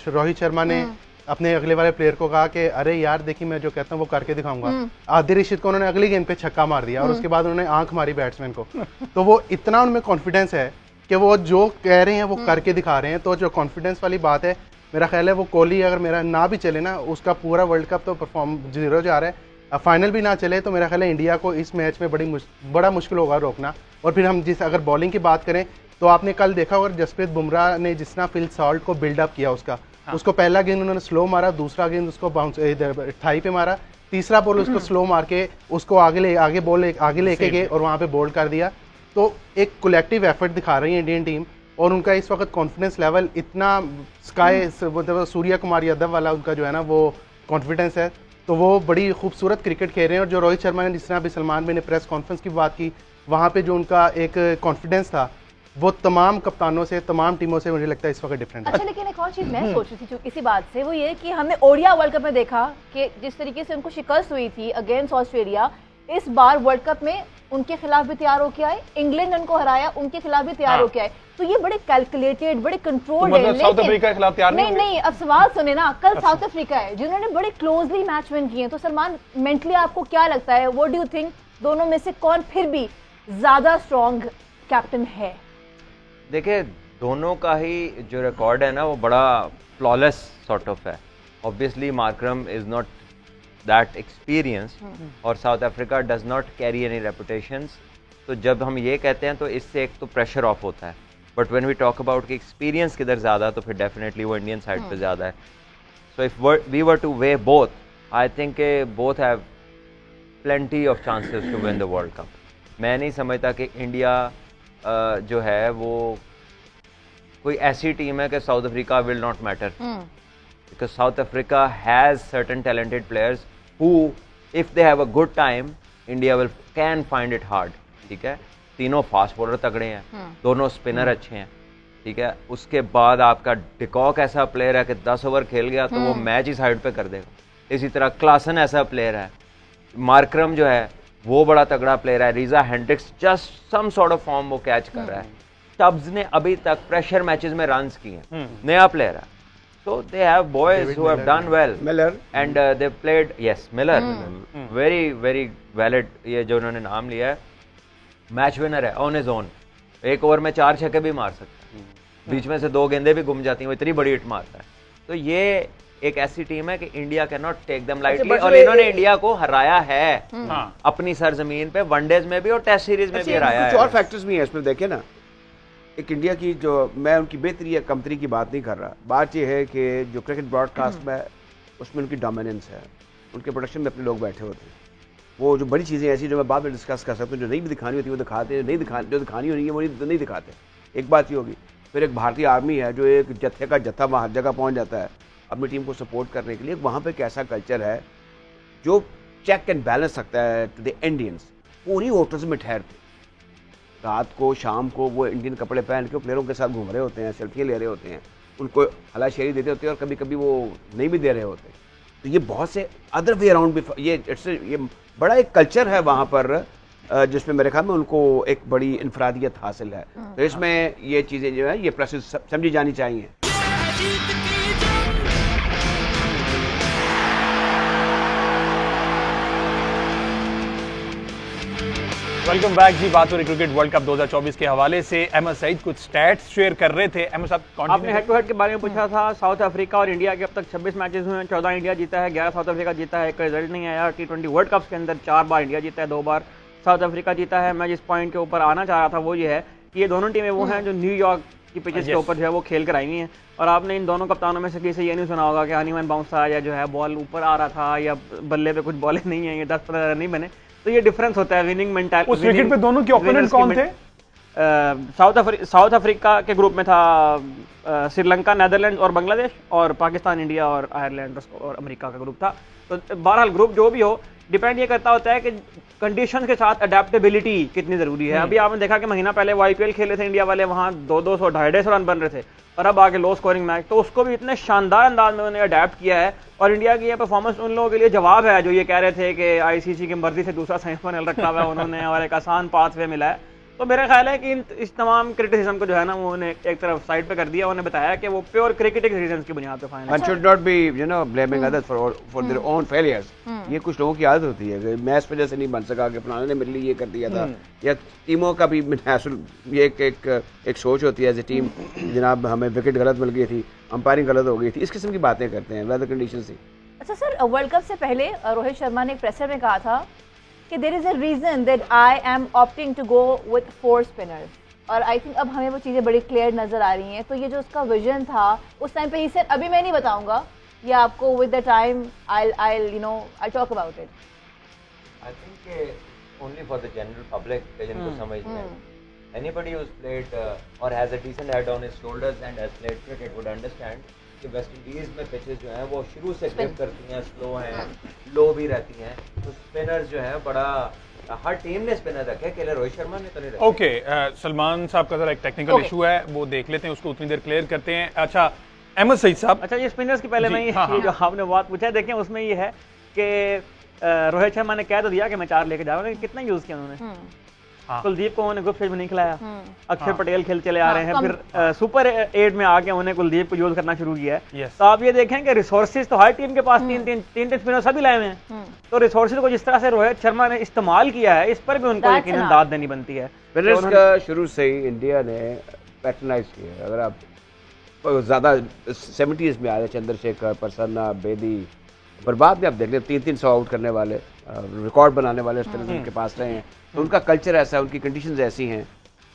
रोहित शर्मा ने अपने अगले वाले प्लेयर को कहा कि अरे यार देखिए मैं जो कहता हूँ वो करके दिखाऊंगा। आदिल रशीद को उन्होंने अगली गेंद पे छक्का मार दिया और उसके बाद उन्होंने आंख मारी बैट्समैन को। तो वो इतना उनमें कॉन्फिडेंस है कि वो जो कह रहे हैं वो करके दिखा रहे हैं। तो जो कॉन्फिडेंस वाली बात है, मेरा ख्याल है वो कोहली अगर मेरा ना भी चले ना, उसका पूरा वर्ल्ड कप तो परफॉर्म 0 जा रहा है। अब फाइनल भी ना चले तो मेरा ख्याल है इंडिया को इस मैच में बड़ा मुश्किल होगा रोकना। और फिर हम अगर बॉलिंग की बात करें तो आपने कल देखा होगा जसप्रीत बुमराह ने जिस तरह फिल सॉल्ट को बिल्डअप किया उसको पहला गेंद उन्होंने स्लो मारा, दूसरा गेंद उसको बाउंस इधर थाई पे मारा, तीसरा बॉल उसको स्लो मार के उसको आगे लेके गए और वहाँ पे बोल्ड कर दिया। तो एक कलेक्टिव एफर्ट दिखा रही है इंडियन टीम और उनका इस वक्त कॉन्फिडेंस लेवल इतना स्काई, मतलब सूर्या कुमार यादव वाला उनका जो है ना वो कॉन्फिडेंस है। तो वो बड़ी खूबसूरत क्रिकेट खेल रहे हैं। और जो रोहित शर्मा ने, जिस तरह अभी सलमान भाई ने प्रेस कॉन्फ्रेंस की बात की, वहाँ पे जो उनका एक कॉन्फिडेंस था वो तमाम कप्तानों से, तमाम टीमों से मुझे लगता है इस वक्त डिफरेंट है। अच्छा, लेकिन एक और चीज मैं सोच रही थी जो इसी बात से, वो ये कि हमने ओडिया वर्ल्ड कप में देखा कि जिस तरीके से उनको शिकस्त हुई थी अगेंस्ट ऑस्ट्रेलिया, इस बार वर्ल्ड कप में उनके खिलाफ भी तैयार होके आए, इंग्लैंड ने उनको हराया, उनके खिलाफ भी तैयार होके आए। तो ये बड़े कैलकुलेटेड, बड़े कंट्रोल्ड है। साउथ अफ्रीका के खिलाफ तैयार नहीं, अब सवाल सुने ना, कल साउथ अफ्रीका है जिन्होंने बड़े क्लोजली मैच विन किए हैं। तो सलमान, मेंटली आपको क्या लगता है, व्हाट डू यू थिंक, दोनों में से कौन फिर भी ज्यादा स्ट्रॉन्ग कैप्टन है? देखिए, दोनों का ही जो रिकॉर्ड है ना वो बड़ा फ्लॉलेस सॉर्ट ऑफ है। Obviously Markram is not that experience और South Africa does not carry any reputations. तो जब हम ये कहते हैं तो इससे एक तो प्रेशर ऑफ होता है, but when we talk about कि एक्सपीरियंस किधर ज़्यादा, तो फिर डेफिनेटली वो इंडियन साइड पे ज़्यादा है। So if we were to weigh both, I think both have plenty of chances to win the world cup. मैं नहीं समझता कि इंडिया जो है वो कोई ऐसी टीम है कि south Africa will not matter, because south Africa has certain talented players who if they have a good time, India will can find it hard. ठीक है, तीनों फास्ट बॉलर तगड़े हैं, दोनों स्पिनर अच्छे हैं। ठीक है, उसके बाद आपका डिकॉक ऐसा प्लेयर है कि 10 ओवर खेल गया तो वो मैच ही साइड पे कर देगा। इसी तरह क्लासन ऐसा प्लेयर है, मार्करम जो है वो बड़ा तगड़ा प्लेयर है, Reeza Hendricks just some sort of form वो कैच कर रहा है। स्टब्स ने अभी तक प्रेशर मैचेस में रन्स किए हैं, नया प्लेयर है। So they have boys who have done well. Miller. And they played, yes, Miller. Very, very valid, ये जो उन्होंने नाम लिया है, मैच विनर है ऑन हिज ओन। एक ओवर में 4 छक्के भी मार सकता है, बीच में से 2 गेंदें भी घूम जाती हैं, वो इतनी बड़ी हिट मारता है। तो ये एक ऐसी टीम है कि India can not take them lightly, और इन्होंने इंडिया को हराया है अपनी सरजमीन पे, वनडेज में भी और टेस्ट सीरीज में भी हराया है। कुछ और फैक्टर्स भी हैं इसमें, देखें ना, एक इंडिया की जो, मैं उनकी बेहतरी या कमतरी की बात नहीं कर रहा, बात यह है कि जो क्रिकेट ब्रॉडकास्ट में उसमें उनकी डोमिनेंस है, उनके प्रोडक्शन में अपने लोग बैठे होते हैं, वो जो बड़ी चीज़ें ऐसी जो मैं बाद में डिस्कस कर सकता हूँ, जो नहीं भी दिखानी होती वो दिखाते हैं, जो दिखानी होनी है वो नहीं दिखाते। एक बात ये होगी। फिर एक भारतीय आर्मी है जो एक जत्थे का जत्था वहाँ हर जगह पहुँच जाता है अपनी टीम को सपोर्ट करने के लिए। वहाँ पर एक ऐसा कल्चर है जो चेक एंड बैलेंस रखता है टू द इंडियंस। पूरी होटल्स में ठहरते, रात को शाम को वो इंडियन कपड़े पहन के प्लेयरों के साथ घूम रहे होते हैं, सेल्फी ले रहे होते हैं, उनको हलाशेरी देते होते हैं, और कभी कभी वो नहीं भी दे रहे होते। तो ये बहुत से अदर वे अराउंड भी ये बड़ा एक कल्चर है वहाँ पर, जिसमें मेरे ख्याल में उनको एक बड़ी इनफरादियत हासिल है। तो इसमें ये चीज़ें जो है ये प्रोसेस समझी जानी चाहिए। Welcome back ji. बात हो रही क्रिकेट वर्ल्ड कप 2024 के हवाले से। अहमद सईद कुछ स्टैट्स शेयर कर रहे थे। अहमद साहब, आपने हेड टू हेड के बारे में पूछा था। साउथ अफ्रीका और इंडिया के अब तक 26 मैचेस हुए हैं, 14 इंडिया जीता है, 11 साउथ अफ्रीका जीता है, एक रिजल्ट नहीं आया। T20 वर्ल्ड कप के अंदर 4 बार इंडिया जीता है, 2 बार साउथ अफ्रीका जीता है। मैं जिस पॉइंट के ऊपर आना चाह रहा था वो ये है कि ये दोनों टीमें वो हैं जो न्यूयॉर्क की पिचेस के ऊपर जो है वो खेल कर आई हुई हैं। और आपने इन दोनों कप्तानों में से किसी से ये नहीं सुना होगा कि हनीमैन बाउंस था, या जो है बॉल ऊपर आ रहा था, या बल्ले पे कुछ बॉलें नहीं है, ये 10-15 रन नहीं बने। तो ये डिफरेंस होता है विनिंग मेंटालिटी। उस विकेट पे दोनों के ओपोनेंट कौन थे? साउथ अफ्रीका के ग्रुप में था श्रीलंका, नेदरलैंड और बांग्लादेश, और पाकिस्तान, इंडिया और आयरलैंड और अमेरिका का ग्रुप था। तो बहरहाल ग्रुप जो भी हो, डिपेंड ये करता होता है कि कंडीशन के साथ अडेप्टेबिलिटी कितनी जरूरी है। अभी आपने देखा कि महीना पहले वो IPL खेले थे इंडिया वाले, वहां 200, 250 रन बन रहे थे, और अब आगे लो स्कोरिंग मैच, तो उसको भी इतने शानदार अंदाज में उन्होंने अडेप्ट किया है। और इंडिया की ये परफॉर्मेंस उन लोगों के लिए जवाब है जो ये कह रहे थे कि ICC की मर्जी से दूसरा सेमीफाइनल रखा हुआ है उन्होंने, और एक आसान पाथवे मिला है। तो मेरा ख्याल है कि इस तमाम क्रिटिसिज्म को जो है ना वो उन्हें एक तरफ साइड पे कर दिया। उन्होंने बताया कि वो प्योर क्रिकेटिंग रीजंस की बुनियाद पे final. One should not be, blaming others for their own failures. ये कुछ लोगों की आदत होती है कि मैं इस वजह से नहीं बन सका, कि फलाने ने मेरे लिए ये कर दिया था, या टीमों का भी ये एक सोच होती है एज ए टीम, जनाब हमें विकेट गलत मिल गई थी, अंपायरिंग गलत हो गई थी, इस किस्म की बातें करते हैं वेदर कंडीशन से। अच्छा सर, वर्ल्ड कप से पहले रोहित शर्मा ने एक प्रेसर में कहा था कि there is a reason that I am opting to go with 4 spinners, और आई थिंक अब हमें वो चीज़ें बड़ी क्लियर नजर आ रही हैं। तो ये जो उसका विजन था उस टाइम पे, ही सेड अभी मैं नहीं बताऊंगा, ये आपको with the time I talk about it. I think only for the general public जिनको समझ में एनीबॉडी हु हैज प्लेड और has a decent head on his shoulders and has played cricket would understand कि वेस्ट इंडीज में पिचेस जो हैं वो शुरू से ग्रिप करती हैं, स्लो हैं, लो भी रहती हैं। तो स्पिनर्स जो है बड़ा हर टीम ने स्पिनर रखे, केवल रोहित शर्मा ने तो नहीं रखे। ओके, सलमान साहब का जरा एक टेक्निकल इशू है, वो देख लेते हैं, उसको उतनी देर क्लियर करते हैं। अच्छा अहमद सईद साहब, अच्छा ये स्पिनर्स की पहले जी, मैं ये हाँ, जो आपने बात पूछा है, देखें उसमें ये है कि रोहित शर्मा ने कह तो दिया कि मैं 4 लेके जाऊंगा, कितना यूज किया उन्होंने। हाँ। कुलदीप को उन्होंने ग्रुप स्टेज में नहीं खिलाया, अक्षर हाँ। पटेल खेल चले आ रहे हैं, फिर सुपर 8 में आके उन्होंने कुलदीप को यूज करना शुरू किया है। Yes. तो आप ये देखें कि रिसोर्सेज तो हर टीम के पास तीन स्पिनर सभी लाए हुए हैं, तो रिसोर्सेज को जिस तरह से रोहित शर्मा ने इस्तेमाल किया है, इस पर भी उनको That's यकीनन enough. दाद देनी बनती है। स्पिनर्स का शुरू से ही इंडिया ने पैटर्नाइज किया है। अगर आप ज़्यादा 70s में आए, चंद्रशेखर, प्रसन्ना, बेदी, पर बाद में आप देख लें 300 आउट करने वाले, रिकॉर्ड बनाने वाले स्पिनर्स उनके पास रहे हैं। तो उनका कल्चर ऐसा है, उनकी कंडीशंस ऐसी हैं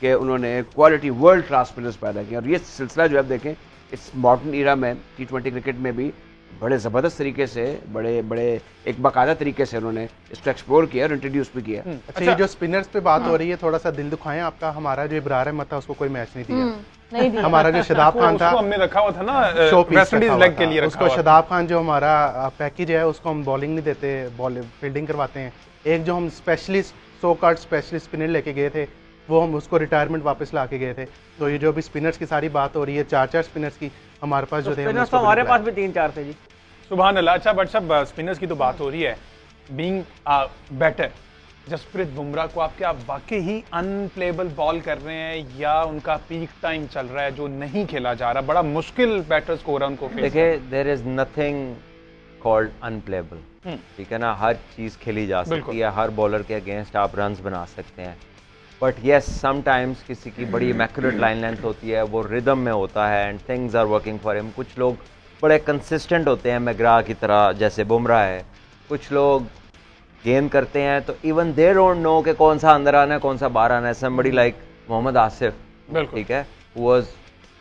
कि उन्होंने क्वालिटी वर्ल्ड क्लास स्पिनर्स पैदा किए। और ये सिलसिला जो आप देखें इस मॉडर्न ईरा में T20 क्रिकेट में भी बड़े ज़बरदस्त तरीके से, बड़े एक बाकायदा तरीके से उन्होंने इसको एक्सप्लोर किया और इंट्रोड्यूस भी किया। अच्छा, ये जो स्पिनर्स पे बात हो रही है, थोड़ा सा दिल दुखाएं आपका, हमारा जो इब्रार अहमद था उसको कोई मैच नहीं दिया। नहीं दिया। हमारा जो शदाब खान था, उसको हमने रखा हुआ था ना शो पीस वेस्ट इंडीज रखा हुआ लेग के था। लिए रखा उसको हुआ था। शदाब खान जो हमारा पैकेज है, उसको हम बॉलिंग नहीं देते, फील्डिंग करवाते हैं। एक जो हम स्पेशलिस्ट, सो कार्ड स्पेशलिस्ट स्पिनर लेके गए थे, वो हम उसको रिटायरमेंट वापस ला के गए थे। तो ये जो भी स्पिनर्स की सारी बात हो रही है, 4 स्पिनर्स की हमारे पास जो थे, हमने स्पिनर्स तो उसको हमारे भी पास भी 3-4 थे जी। सुभान अल्लाह। अच्छा बट सब स्पिनर्स की तो बात हो रही है, बीइंग बेटर, जसप्रीत बुमराह को आप क्या वाकई ही अनप्लेबल बॉल कर रहे हैं, या उनका पीक टाइम चल रहा है जो नहीं खेला जा रहा? बड़ा मुश्किल बैटर्स को हो रहा है उनको फेस देखिए, there is nothing called unplayable, ठीक है ना। हर चीज खेली जा सकती है, हर बॉलर के अगेंस्ट आप रन्स बना सकते हैं, बट यस समटाइम्स किसी की बड़ी इमैक्युलेट लाइन लेंथ होती है, वो रिदम में होता है and things are working for him. कुछ लोग बड़े कंसिस्टेंट होते हैं, मैग्रा की तरह, जैसे बुमराह है। कुछ लोग गेंद करते हैं तो इवन दे डोंट नो कि कौन सा अंदर आना है, कौन सा बाहर आना है। समबडी लाइक मोहम्मद आसिफ, ठीक है, who was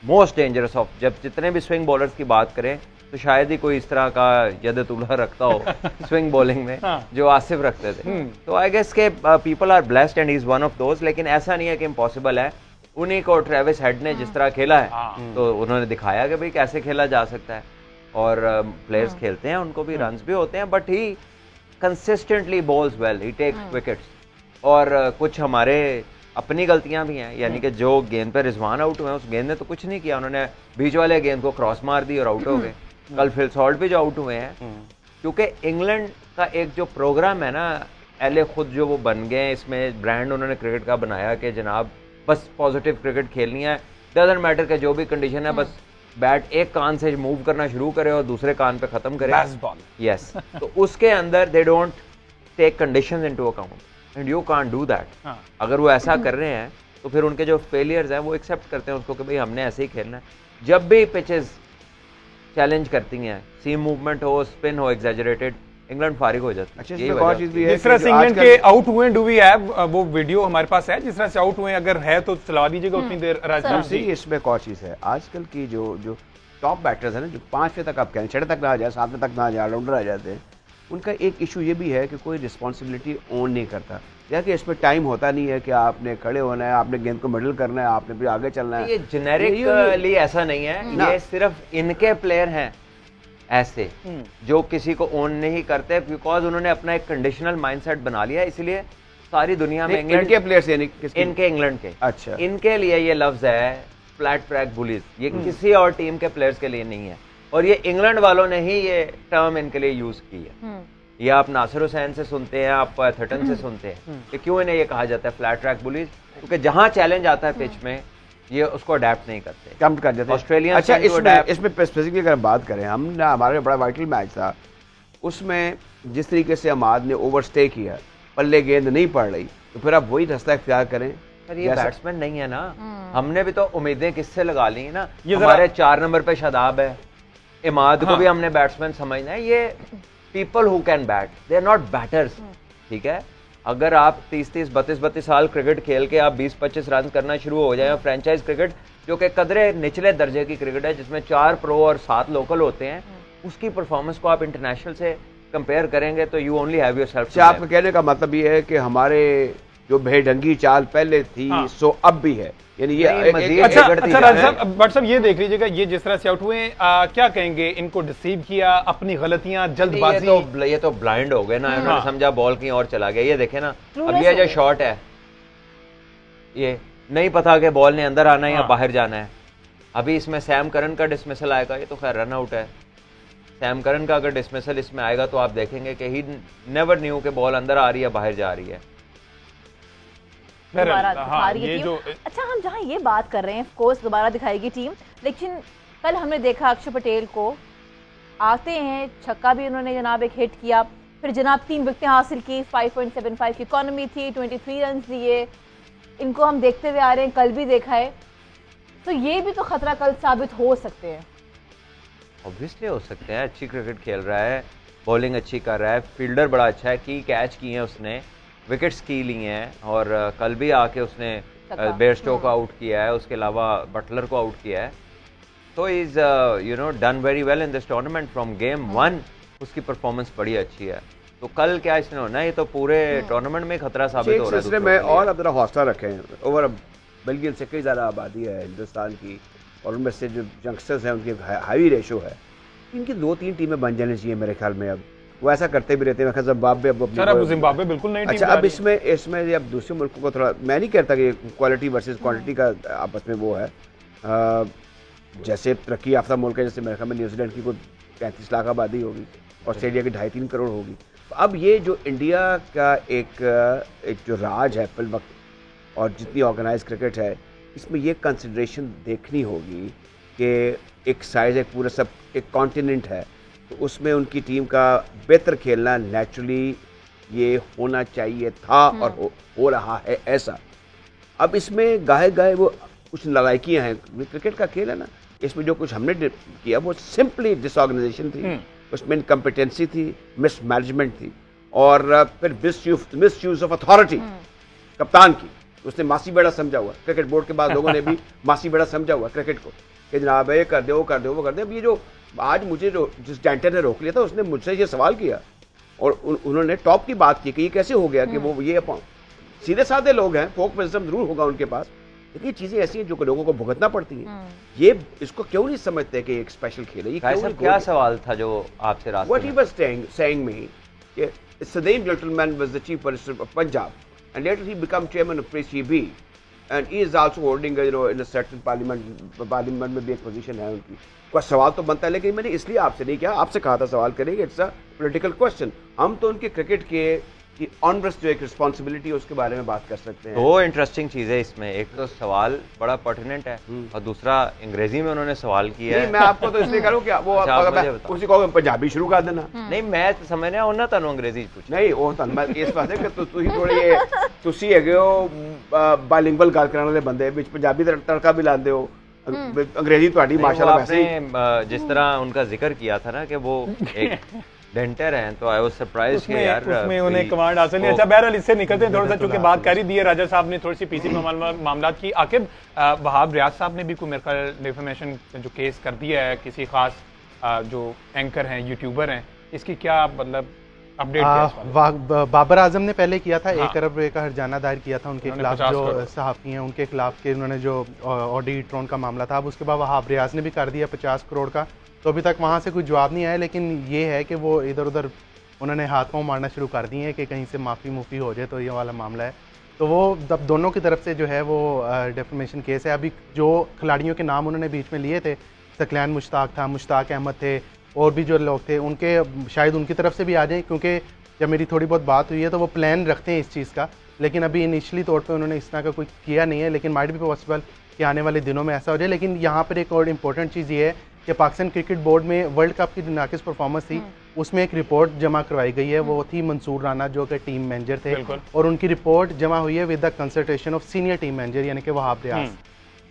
most dangerous of, जब जितने भी स्विंग बॉलर्स की बात करें तो शायद ही कोई इस तरह का यद-उल्लाह रखता हो स्विंग बॉलिंग में जो आसिफ रखते थे। तो आई गेस के people are blessed and he is one of those. लेकिन ऐसा नहीं है कि इम्पॉसिबल है। उन्हीं को ट्रेविस हेड ने जिस तरह खेला है, तो उन्होंने दिखाया कि भाई कैसे खेला जा सकता है। और प्लेयर्स खेलते हैं, उनको भी रन्स भी होते हैं, but he consistently bowls well, he takes wickets. और कुछ हमारे अपनी गलतियां भी हैं, यानी कि जो गेंद पे रिजवान आउट हुए हैं, उस गेंद ने तो कुछ नहीं किया, उन्होंने बीच वाले गेंद को क्रॉस मार दी और आउट हो गए। कल फिल सॉल्ट भी जो आउट हुए हैं, क्योंकि इंग्लैंड का एक जो प्रोग्राम है ना, एले खुद जो वो बन गए, इसमें ब्रांड उन्होंने क्रिकेट का बनाया कि जनाब बस पॉजिटिव क्रिकेट खेलनी है, डजंट मैटर कि जो भी कंडीशन है, बस बैट एक कान से मूव करना शुरू करे और दूसरे कान पे खत्म करे। यस, तो उसके अंदर they don't take conditions into account and you can't do that. अगर वो ऐसा कर रहे हैं तो फिर उनके जो फेलियर्स हैं वो एक्सेप्ट करते हैं उसको कि भाई हमने ऐसे ही खेलना है। जब भी पिचेस चैलेंज करती हैं, सीम मूवमेंट हो, स्पिन हो एग्जैजरेटेड, इंग्लैंड फारिग हो जाती है। अच्छा, इसमें और चीज भी है, जिस तरह से इंग्लैंड के आउट हुए, डू वी हैव वो वीडियो हमारे पास है जिस तरह से आउट हुए? अगर है तो चला दीजिएगा उतनी देर। राजनाथ जी, इसमें एक और चीज है, आजकल की जो टॉप बैटर्स है ना, जो 5वें तक आप कहें, 6वें तक ना आ जाए, 7वें तक ना आ जाए, ऑलराउंडर आ जाते हैं, उनका एक इशू ये भी है कि कोई रिस्पॉन्सिबिलिटी ओन नहीं करता, या कि इसमें टाइम होता नहीं है कि आपने खड़े होना है, आपने गेंद को मिडल करना है, आपने फिर आगे चलना है। ये जेनेरिकली ऐसा नहीं है, ये सिर्फ इनके प्लेयर हैं ऐसे जो किसी को ओन नहीं करते, बिकॉज उन्होंने अपना एक कंडीशनल माइंडसेट बना लिया। इसलिए सारी दुनिया में इंग्लैंड के प्लेयर्स, इनके इंग्लैंड के, अच्छा, इनके लिए ये लफ्ज है फ्लैट ट्रैक बुलीज, ये किसी और टीम के प्लेयर्स के लिए नहीं है। और ये इंग्लैंड वालों ने ही ये टर्म इनके लिए यूज की है। ये आप नासिर हुसैन से सुनते हैं, आप एथर्टन से सुनते हैं कि क्यों इन्हें ये कहा जाता है फ्लैट ट्रैक बुलीज, क्योंकि जहां चैलेंज आता है पिच में ये उसको अडेप्ट नहीं करते, कम कर देते ऑस्ट्रेलिया। अच्छा, इसमें स्पेसिफिकली अगर बात करें, हमने हमारे बड़ा वाइटल मैच था, उसमें जिस तरीके से अमाद ने ओवरस्टे किया, पल्ले गेंद नहीं पड़ रही, तो फिर आप वही रास्ता इख्तियार करें। सर ये बैट्समैन नहीं है ना, हमने भी तो उम्मीदें किससे लगा ली ना। हमारे 4 नंबर पे शादाब है, इमाद को भी हमने बैट्समैन समझना है। ये people who can bat, they are not batters, ठीक है। अगर आप 30-30, 32-32 साल क्रिकेट खेल के आप 20-25 रन करना शुरू हो जाए, फ्रेंचाइज क्रिकेट जो कि कदरे निचले दर्जे की क्रिकेट है, जिसमें 4 प्रो और 7 लोकल होते हैं, उसकी परफॉर्मेंस को आप इंटरनेशनल से कंपेयर करेंगे तो यू ओनली हैव योरसेल्फ। आपका कहने का मतलब ये है कि हमारे जो बेढंगी चाल पहले थी सो अब भी है, यानी ये अच्छा राजा साहब, बट साहब ये देख लीजिएगा, ये जिस तरह से आउट हुए क्या कहेंगे, इनको डिसीव किया, अपनी गलतियां, जल्दबाजी, ये तो ब्लाइंड हो गए ना, उन्होंने समझा बॉल कहीं और चला गया। ये देखे ना, अब ये जो शॉट है, ये नहीं पता कि बॉल ने अंदर आना है या बाहर जाना है। अभी इसमें सैम करन का डिसमिसल आएगा, ये तो खैर रन आउट है। सैम करन का अगर डिसमिसल इसमें आएगा तो आप देखेंगे कि ही नेवर न्यू कि बॉल अंदर आ रही है बाहर जा रही है। अच्छा, हम जहाँ ये बात कर रहे हैं, कोर्स दोबारा दिखाएगी टीम, लेकिन कल हमने देखा अक्षर पटेल को आते हैं, छक्का भी उन्होंने जनाब एक हिट किया, फिर जनाब 3 विकेटें हासिल की, 5.75 की इकोनॉमी थी, 23 रन दिए। इनको हम देखते हुए आ रहे हैं, कल भी देखा है, तो ये भी तो खतरा कल साबित हो सकते हैं। ऑब्वियसली हो सकते हैं, अच्छी क्रिकेट खेल रहा है, बॉलिंग अच्छी कर रहा है, फील्डर बड़ा अच्छा है, की कैच किए हैं उसने, विकेट्स की ली हैं, और कल भी आके उसने बेयरस्टो को आउट किया है, उसके अलावा बटलर को आउट किया है। तो is you no done very well in this tournament from game 1। उसकी परफॉर्मेंस बड़ी अच्छी है, तो कल क्या इसने होना है, ये तो पूरे टूर्नामेंट में खतरा साबित हो रहा है। में और अपना हौसला रखें, ओवर बिलियन से कई ज़्यादा आबादी है हिंदुस्तान की, और उनमें से जो यंगस्टर्स हैं उनकी हाई रेशो है, इनकी 2-3 टीमें बन जानी चाहिए मेरे ख्याल में। अब वो ऐसा करते भी रहते हैं, जिम्बाब्वे जिम्बाब्वे बिल्कुल नहीं। अच्छा, अब इसमें अब दूसरे मुल्कों को थोड़ा, मैं नहीं कहता कि क्वालिटी वर्सेस क्वांटिटी का आपस में वो है, जैसे तरक्की याफ्ता मुल्क है, जैसे मेरे ख्याल में न्यूजीलैंड की कोई 35 लाख आबादी होगी, ऑस्ट्रेलिया की 2.5-3 करोड़ होगी। तो अब ये जो इंडिया का एक जो राज है फिल वक्त, और जितनी ऑर्गेनाइज क्रिकेट है, इसमें ये कंसिडरेशन देखनी होगी कि एक साइज, एक पूरा सब एक कॉन्टिनेंट है, तो उसमें उनकी टीम का बेहतर खेलना नेचुरली ये होना चाहिए था, और हो रहा है ऐसा। अब इसमें गाहे गाहे वो कुछ नालायकियाँ हैं, क्रिकेट का खेल है ना, इसमें जो कुछ हमने किया वो सिंपली डिसऑर्गेनाइजेशन थी, उसमें इनकम्पिटेंसी थी, मिसमैनेजमेंट थी, और फिर मिसयूज ऑफ अथॉरिटी कप्तान की। उसने मासी बेड़ा समझा हुआ, क्रिकेट बोर्ड के बाद लोगों ने भी मासी बेड़ा समझा हुआ क्रिकेट को कि जनाब ये कर दे, वो कर दे, वो कर दे। अब ये जो आज मुझे जो जिस डेंटर ने रोक लिया था, उसने मुझसे ये सवाल किया, और उन्होंने टॉप की बात की कि ये कैसे हो गया कि वो ये सीधे साधे लोग हैं, फोक विजडम जरूर होगा उनके पास, लेकिन ये चीजें ऐसी हैं जो लोगों को भुगतना पड़ती हैं। ये इसको क्यों नहीं समझते कि एक स्पेशल खेल है? ये क्या सवाल था जो आपसे रास्ते What he was saying me, Sadeem Gentleman was the chief minister of Punjab, and later he became chairman of PCB, and he is also holding in a certain parliament में भी एक पोजीशन है उनकी। कोई सवाल तो बनता है, लेकिन मैंने इसलिए आपसे नहीं किया, आपसे कहा था सवाल करेंगे, इट्स अ पॉलिटिकल क्वेश्चन। हम तो उनके क्रिकेट की ऑनरेस्ट जो एक रिस्पॉन्सिबिलिटी है उसके बारे में बात कर सकते हैं। दो इंटरेस्टिंग चीजें इसमें, एक तो सवाल बड़ा पर्टिनेंट है, और दूसरा अंग्रेजी में उन्होंने सवाल किया है। मैं आपको तो इसलिए करूँ क्या वो उसी को पंजाबी शुरू कर देना। नहीं, मैं समझने आऊँ ना तुम अंग्रेजी कुछ नहीं वो मैं इस बात है कि तुसी थोड़े ये तुसी हैगे हो बाइलिंगुअल गल करने वाले बंदे, विच पंजाबी तड़का भी लाते हो, अंग्रेजी तुम्हारी माशाल्लाह। वैसे जिस तरह उनका जिक्र किया था ना कि वो एक डेंटर हैं, तो आई वाज सरप्राइज्ड कि यार उसमें उन्हें कमांड हासिल नहीं। अच्छा, बहरहाल इससे निकलते हैं, थोड़ा सा चूंकि बात कर ही दी है, राजा साहब ने थोड़ी सी पीसी मामला की। आकिब, वहाब रियाज साहब ने भी कोई मेरे ख्याल डिफेमेशन जो केस कर दिया है किसी खास जो एंकर हैं, यूट्यूबर हैं, इसकी क्या मतलब अपडेट? बाबर आजम ने पहले किया था, 1 अरब रुपए का हर्जाना दायर किया था उनके खिलाफ, जो सहाफ़ी हैं उनके खिलाफ के उन्होंने जो ऑडी ट्रोन का मामला था। अब उसके बाद वहाब रियाज ने भी कर दिया 50 करोड़ का, तो अभी तक वहाँ से कोई जवाब नहीं आया, लेकिन ये है कि वो इधर उधर उन्होंने हाथ पाँव मारना शुरू कर दिए हैं कि कहीं से माफ़ी हो जाए, तो ये वाला मामला है। तो वो दोनों की तरफ से जो है वो डेफमेशन केस है। अभी जो खिलाड़ियों के नाम उन्होंने बीच में लिए थे, सकलैन मुश्ताक था, मुश्ताक अहमद थे, और भी जो लोग थे, उनके शायद उनकी तरफ से भी आ जाए, क्योंकि जब मेरी थोड़ी बहुत बात हुई है तो वो प्लान रखते हैं इस चीज़ का, लेकिन अभी इनिशियली तौर पे उन्होंने इस तरह का कोई किया नहीं है, लेकिन माइट भी पॉसिबल कि आने वाले दिनों में ऐसा हो जाए। लेकिन यहाँ पर एक और इम्पोर्टेंट चीज़ ये है कि पाकिस्तान क्रिकेट बोर्ड में वर्ल्ड कप की नाकिस परफॉर्मेंस थी, उसमें एक रिपोर्ट जमा करवाई गई है, वो थी मंसूर राना जो कि टीम मैनेजर थे, और उनकी रिपोर्ट जमा हुई है with the consultation of senior team manager यानी कि वहाब रियाज।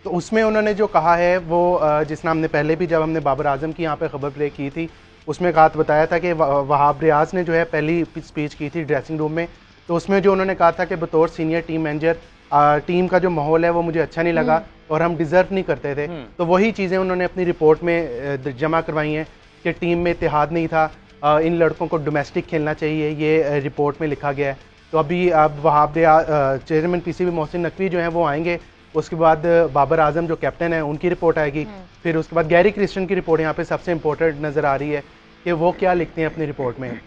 तो उसमें उन्होंने जो कहा है वो जिस नाम ने पहले भी जब हमने बाबर आजम की यहाँ पे खबर प्ले की थी, उसमें कहा बताया था कि वहाब रियाज ने जो है पहली स्पीच की थी ड्रेसिंग रूम में, तो उसमें जो उन्होंने कहा था कि बतौर सीनियर टीम मैनेजर टीम का जो माहौल है वो मुझे अच्छा नहीं लगा और हम डिजर्व नहीं करते थे। तो वही चीज़ें उन्होंने अपनी रिपोर्ट में जमा करवाई हैं कि टीम में इत्तेहाद नहीं था, इन लड़कों को डोमेस्टिक खेलना चाहिए, ये रिपोर्ट में लिखा गया है। तो अभी अब वहाँ चेयरमैन पीसीबी मोहसिन नकवी जो हैं वो आएंगे, उसके बाद बाबर आजम जो कैप्टन है उनकी रिपोर्ट आएगी, फिर उसके बाद गैरी क्रिस्टियन की रिपोर्ट यहाँ पे सबसे इम्पोर्टेंट नज़र आ रही है कि वो क्या लिखते हैं अपनी रिपोर्ट में,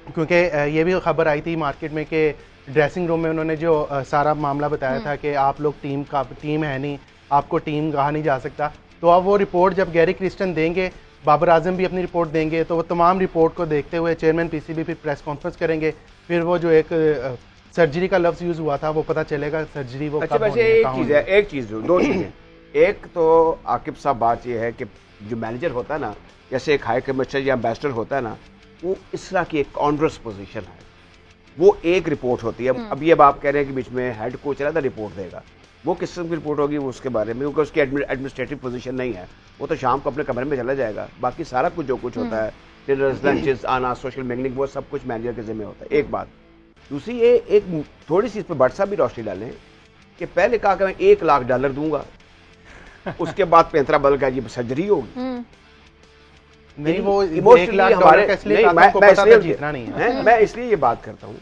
क्योंकि ये भी खबर आई थी मार्केट में कि ड्रेसिंग रूम में उन्होंने जो सारा मामला बताया था कि आप लोग टीम है नहीं, आपको टीम कहा नहीं जा सकता। तो अब वो रिपोर्ट जब गैरी क्रिस्टियन देंगे, बाबर आजम भी अपनी रिपोर्ट देंगे, तो वो तमाम रिपोर्ट को देखते हुए चेयरमैन पीसीबी फिर प्रेस कॉन्फ्रेंस करेंगे, फिर वो जो एक सर्जरी का लफ्ज़ यूज़ हुआ था वो पता चलेगा सर्जरी वो अच्छा, कब वैसे होनी है, एक कहाँ चीज़ होनी है, एक चीज़ दो चीज़ें, एक तो आकिब साहब बात ये है कि जो मैनेजर होता है ना, जैसे एक हाई कमिश्नर या एम्बेसडर होता है ना, वो इस तरह की एक ऑनरस पोजीशन है, वो एक रिपोर्ट होती है। अब ये आप कह रहे हैं कि बीच में हेड कोच रहा था रिपोर्ट देगा, वो किस किस्म की रिपोर्ट होगी वो उसके बारे में, क्योंकि उसकी एडमिनिस्ट्रेटिव पोजीशन नहीं है, वो तो शाम को अपने कमरे में चला जाएगा, बाकी सारा कुछ जो कुछ होता है डिनर्स लंचेस आना सोशल मिंगलिंग वो सब कुछ मैनेजर के जिम्मे होता है। एक बात, दूसरी ये एक थोड़ी सी इस पर भट्ट साहब भी रोशनी डालें कि पहले कहा कि मैं $1 लाख दूंगा, उसके बाद पैंतरा बदल का ये सर्जरी होगी। नहीं, वो इमोशनली $1 लाख हमारे का इसलिए नहीं, कहा था, आपको पता था जीतना नहीं है। मैं इसलिए ये बात करता हूँ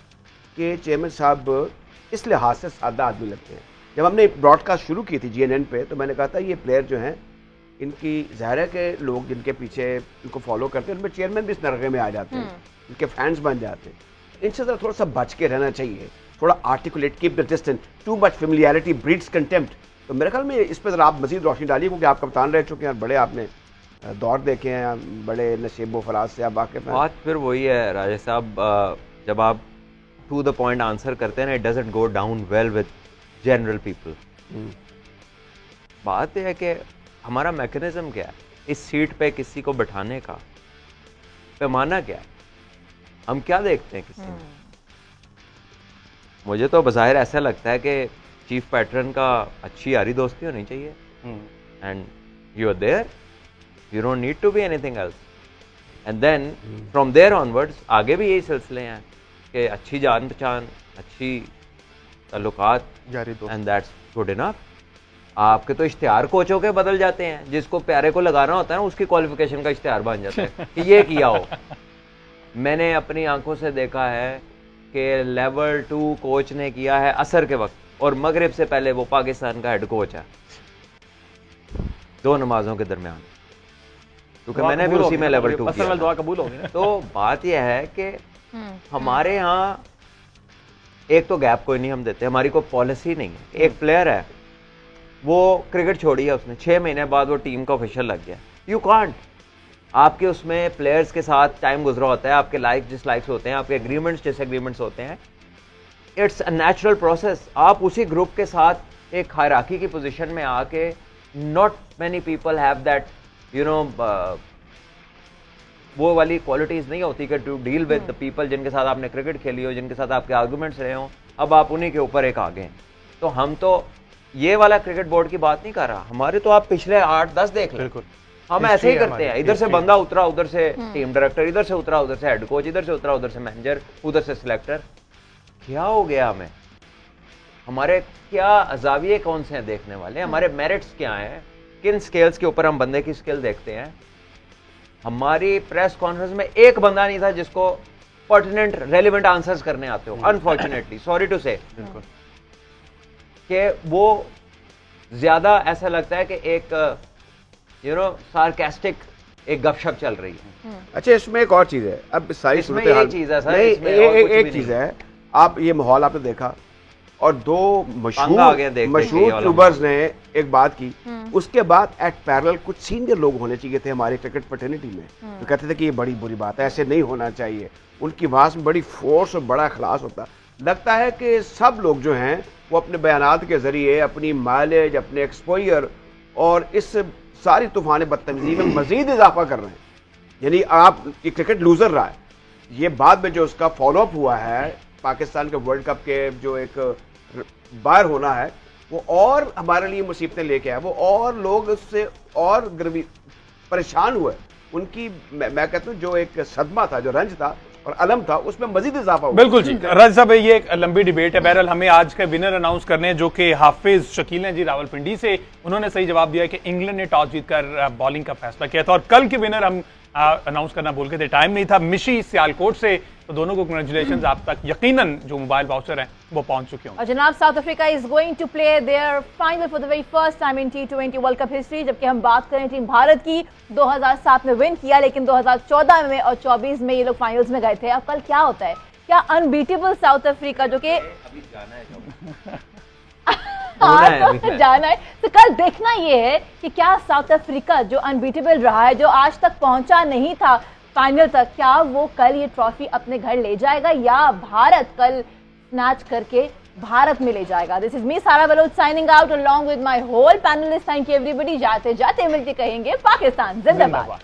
कि चेयरमैन साहब इस लिहाज से सादा आदमी लगते हैं। जब हमने ब्रॉडकास्ट शुरू की थी GNN पे, तो मैंने कहा था ये प्लेयर जो हैं इनकी ज़ाहिर है कि लोग जिनके पीछे इनको फॉलो करते हैं उनमें चेयरमैन भी इस नरगे में आ जाते हैं, इनके फैंस बन जाते हैं। इनसे ज़रा थोड़ा सा बच के रहना चाहिए, थोड़ा articulate, keep the distance, too much familiarity breeds contempt. तो मेरे ख्याल में इस पर आप मजीद रोशनी डालिए, क्योंकि आप कप्तान रह चुके हैं, बड़े आपने दौर देखे हैं, बड़े नशेबो फराज से आप वाकिफ हैं। बात फिर वही है राजेश साहब, जब आप टू द पॉइंट आंसर करते हैं ना, it doesn't go down well with general people. बात यह है कि हमारा मैकेनिज्म क्या है इस सीट पे किसी को बिठाने का, पैमाना क्या है, हम क्या देखते हैं किसी में। मुझे तो बज़ाहिर ऐसा लगता है कि चीफ पैटर्न का अच्छी यारी दोस्ती होनी चाहिए, and you are there, you don't need to be anything else, and then from there onwards आगे भी यही सिलसिले हैं कि अच्छी जान पहचान, अच्छी ताल्लुकात, एंड दैट्स गुड इनफ। आपके तो इश्तिहार कोचों के बदल जाते हैं, जिसको प्यारे को लगाना होता है ना उसकी क्वालिफिकेशन का इश्तिहार बन जाता है कि ये किया हो। मैंने अपनी आंखों से देखा है कि लेवल 2 कोच ने किया है असर के वक्त, और मगरिब से पहले वो पाकिस्तान का हेड कोच है 2 नमाजों के दरमियान, क्योंकि मैंने भी उसी में लेवल 2 किया। दुआ कबूल होगी। तो बात यह है कि हमारे यहाँ एक तो गैप कोई नहीं हम देते, हमारी कोई पॉलिसी नहीं है। एक प्लेयर है वो क्रिकेट छोड़ी है, उसने 6 महीने बाद वो टीम का ऑफिशियल लग गया, यू कांट। आपके उसमें प्लेयर्स के साथ टाइम गुजरा होता है, आपके लाइक डिसलाइक्स होते हैं, आपके एग्रीमेंट्स डिसएग्रीमेंट्स होते हैं, इट्स अ नेचुरल प्रोसेस। आप उसी ग्रुप के साथ एक हायरार्की की पोजीशन में आके, not many people have that you know वो वाली क्वालिटीज नहीं होती कि to deal with the people जिनके साथ आपने क्रिकेट खेली हो, जिनके साथ आपके आर्गुमेंट्स रहे हो, अब आप उन्हीं के ऊपर एक आ गए। तो हम तो ये वाला क्रिकेट बोर्ड की बात नहीं कर रहा, हमारे तो आप पिछले 8-10 देख लें, हम ऐसे ही करते हैं। इधर से बंदा उतरा, उधर से टीम डायरेक्टर, इधर से उतरा, उधर से हेड कोच, इधर से उतरा, उधर से मैनेजर, उधर से सिलेक्टर। क्या हो गया हमें? हमारे क्या जाविये कौन से हैं देखने वाले, हमारे मेरिट्स क्या हैं, किन स्केल्स के ऊपर हम बंदे की स्किल देखते हैं। हमारी प्रेस कॉन्फ्रेंस में एक बंदा नहीं था जिसको पर्टिनेंट रेलिवेंट आंसर्स करने आते हो, अनफॉर्चुनेटली, सॉरी टू से, कि वो ज्यादा ऐसा लगता है कि एक यू नो सार्केस्टिक एक गपशप चल रही है। अच्छा, इसमें एक और चीज है, अब सारी इसमें ये चीज है सर, इसमें एक चीज है, आप ये माहौल आपने देखा और 2 मशहूर ट्यूबर्स ने एक बात की, उसके बाद एट पैरेलल कुछ सीनियर लोग होने चाहिए थे हमारे क्रिकेट फ्रेटर्निटी में, तो कहते थे कि ये बड़ी बुरी बात है, ऐसे नहीं होना चाहिए। उनकी आवाज में बड़ी फोर्स और बड़ा इखलास होता। लगता है कि सब लोग जो हैं वो अपने बयानात के जरिए अपनी माइलेज, अपने एक्सपोजर और इस सारी तूफान बदतमीजी में मजीद इजाफा कर रहे हैं। यानी आप ये क्रिकेट लूजर रहा है, ये बाद में जो उसका फॉलोअप हुआ है पाकिस्तान के वर्ल्ड कप के जो एक बाहर होना है, वो और हमारे लिए मुसीबतें लेके आया, वो और लोग उससे और परेशान हुए। उनकी मैं कहता हूँ जो एक सदमा था, जो रंज था और अलम था, उसमें मजीद इजाफा हुआ। बिल्कुल जी राज साहब, ये एक लंबी डिबेट है। बहरहाल हमें आज का विनर अनाउंस करने हैं, जो कि हाफिज शकील हैं जी रावलपिंडी से। उन्होंने सही जवाब दिया कि इंग्लैंड ने टॉस जीतकर बॉलिंग का फैसला किया था। और कल के विनर हम अनाउंस करना भूल गए थे, टाइम नहीं था। मिशी सियालकोट से, तो दोनों को कंग्रेचुलेशंस, आप तक यकीनन जो मोबाइल वाउचर हैं वो पहुंच चुके होंगे। और जनाब South Africa is going to play their final for the very first time in T20 world cup history. जबकि हम बात करें टीम भारत की, 2007 में विन किया, लेकिन 2014 में और 24 में ये लोग फाइनल्स में गए थे। अब कल क्या होता है? क्या अनबीटेबल साउथ अफ्रीका जो कि जाना है, तो कल देखना ये है कि क्या साउथ अफ्रीका जो अनबीटेबल रहा है, जो आज तक पहुंचा नहीं था फाइनल तक, क्या वो कल ये ट्रॉफी अपने घर ले जाएगा या भारत कल स्नैच करके भारत में ले जाएगा। This is me Sara Baloch signing out along with my whole panellist. Thank you everybody. जाते जाते मिलके कहेंगे पाकिस्तान जिंदाबाद।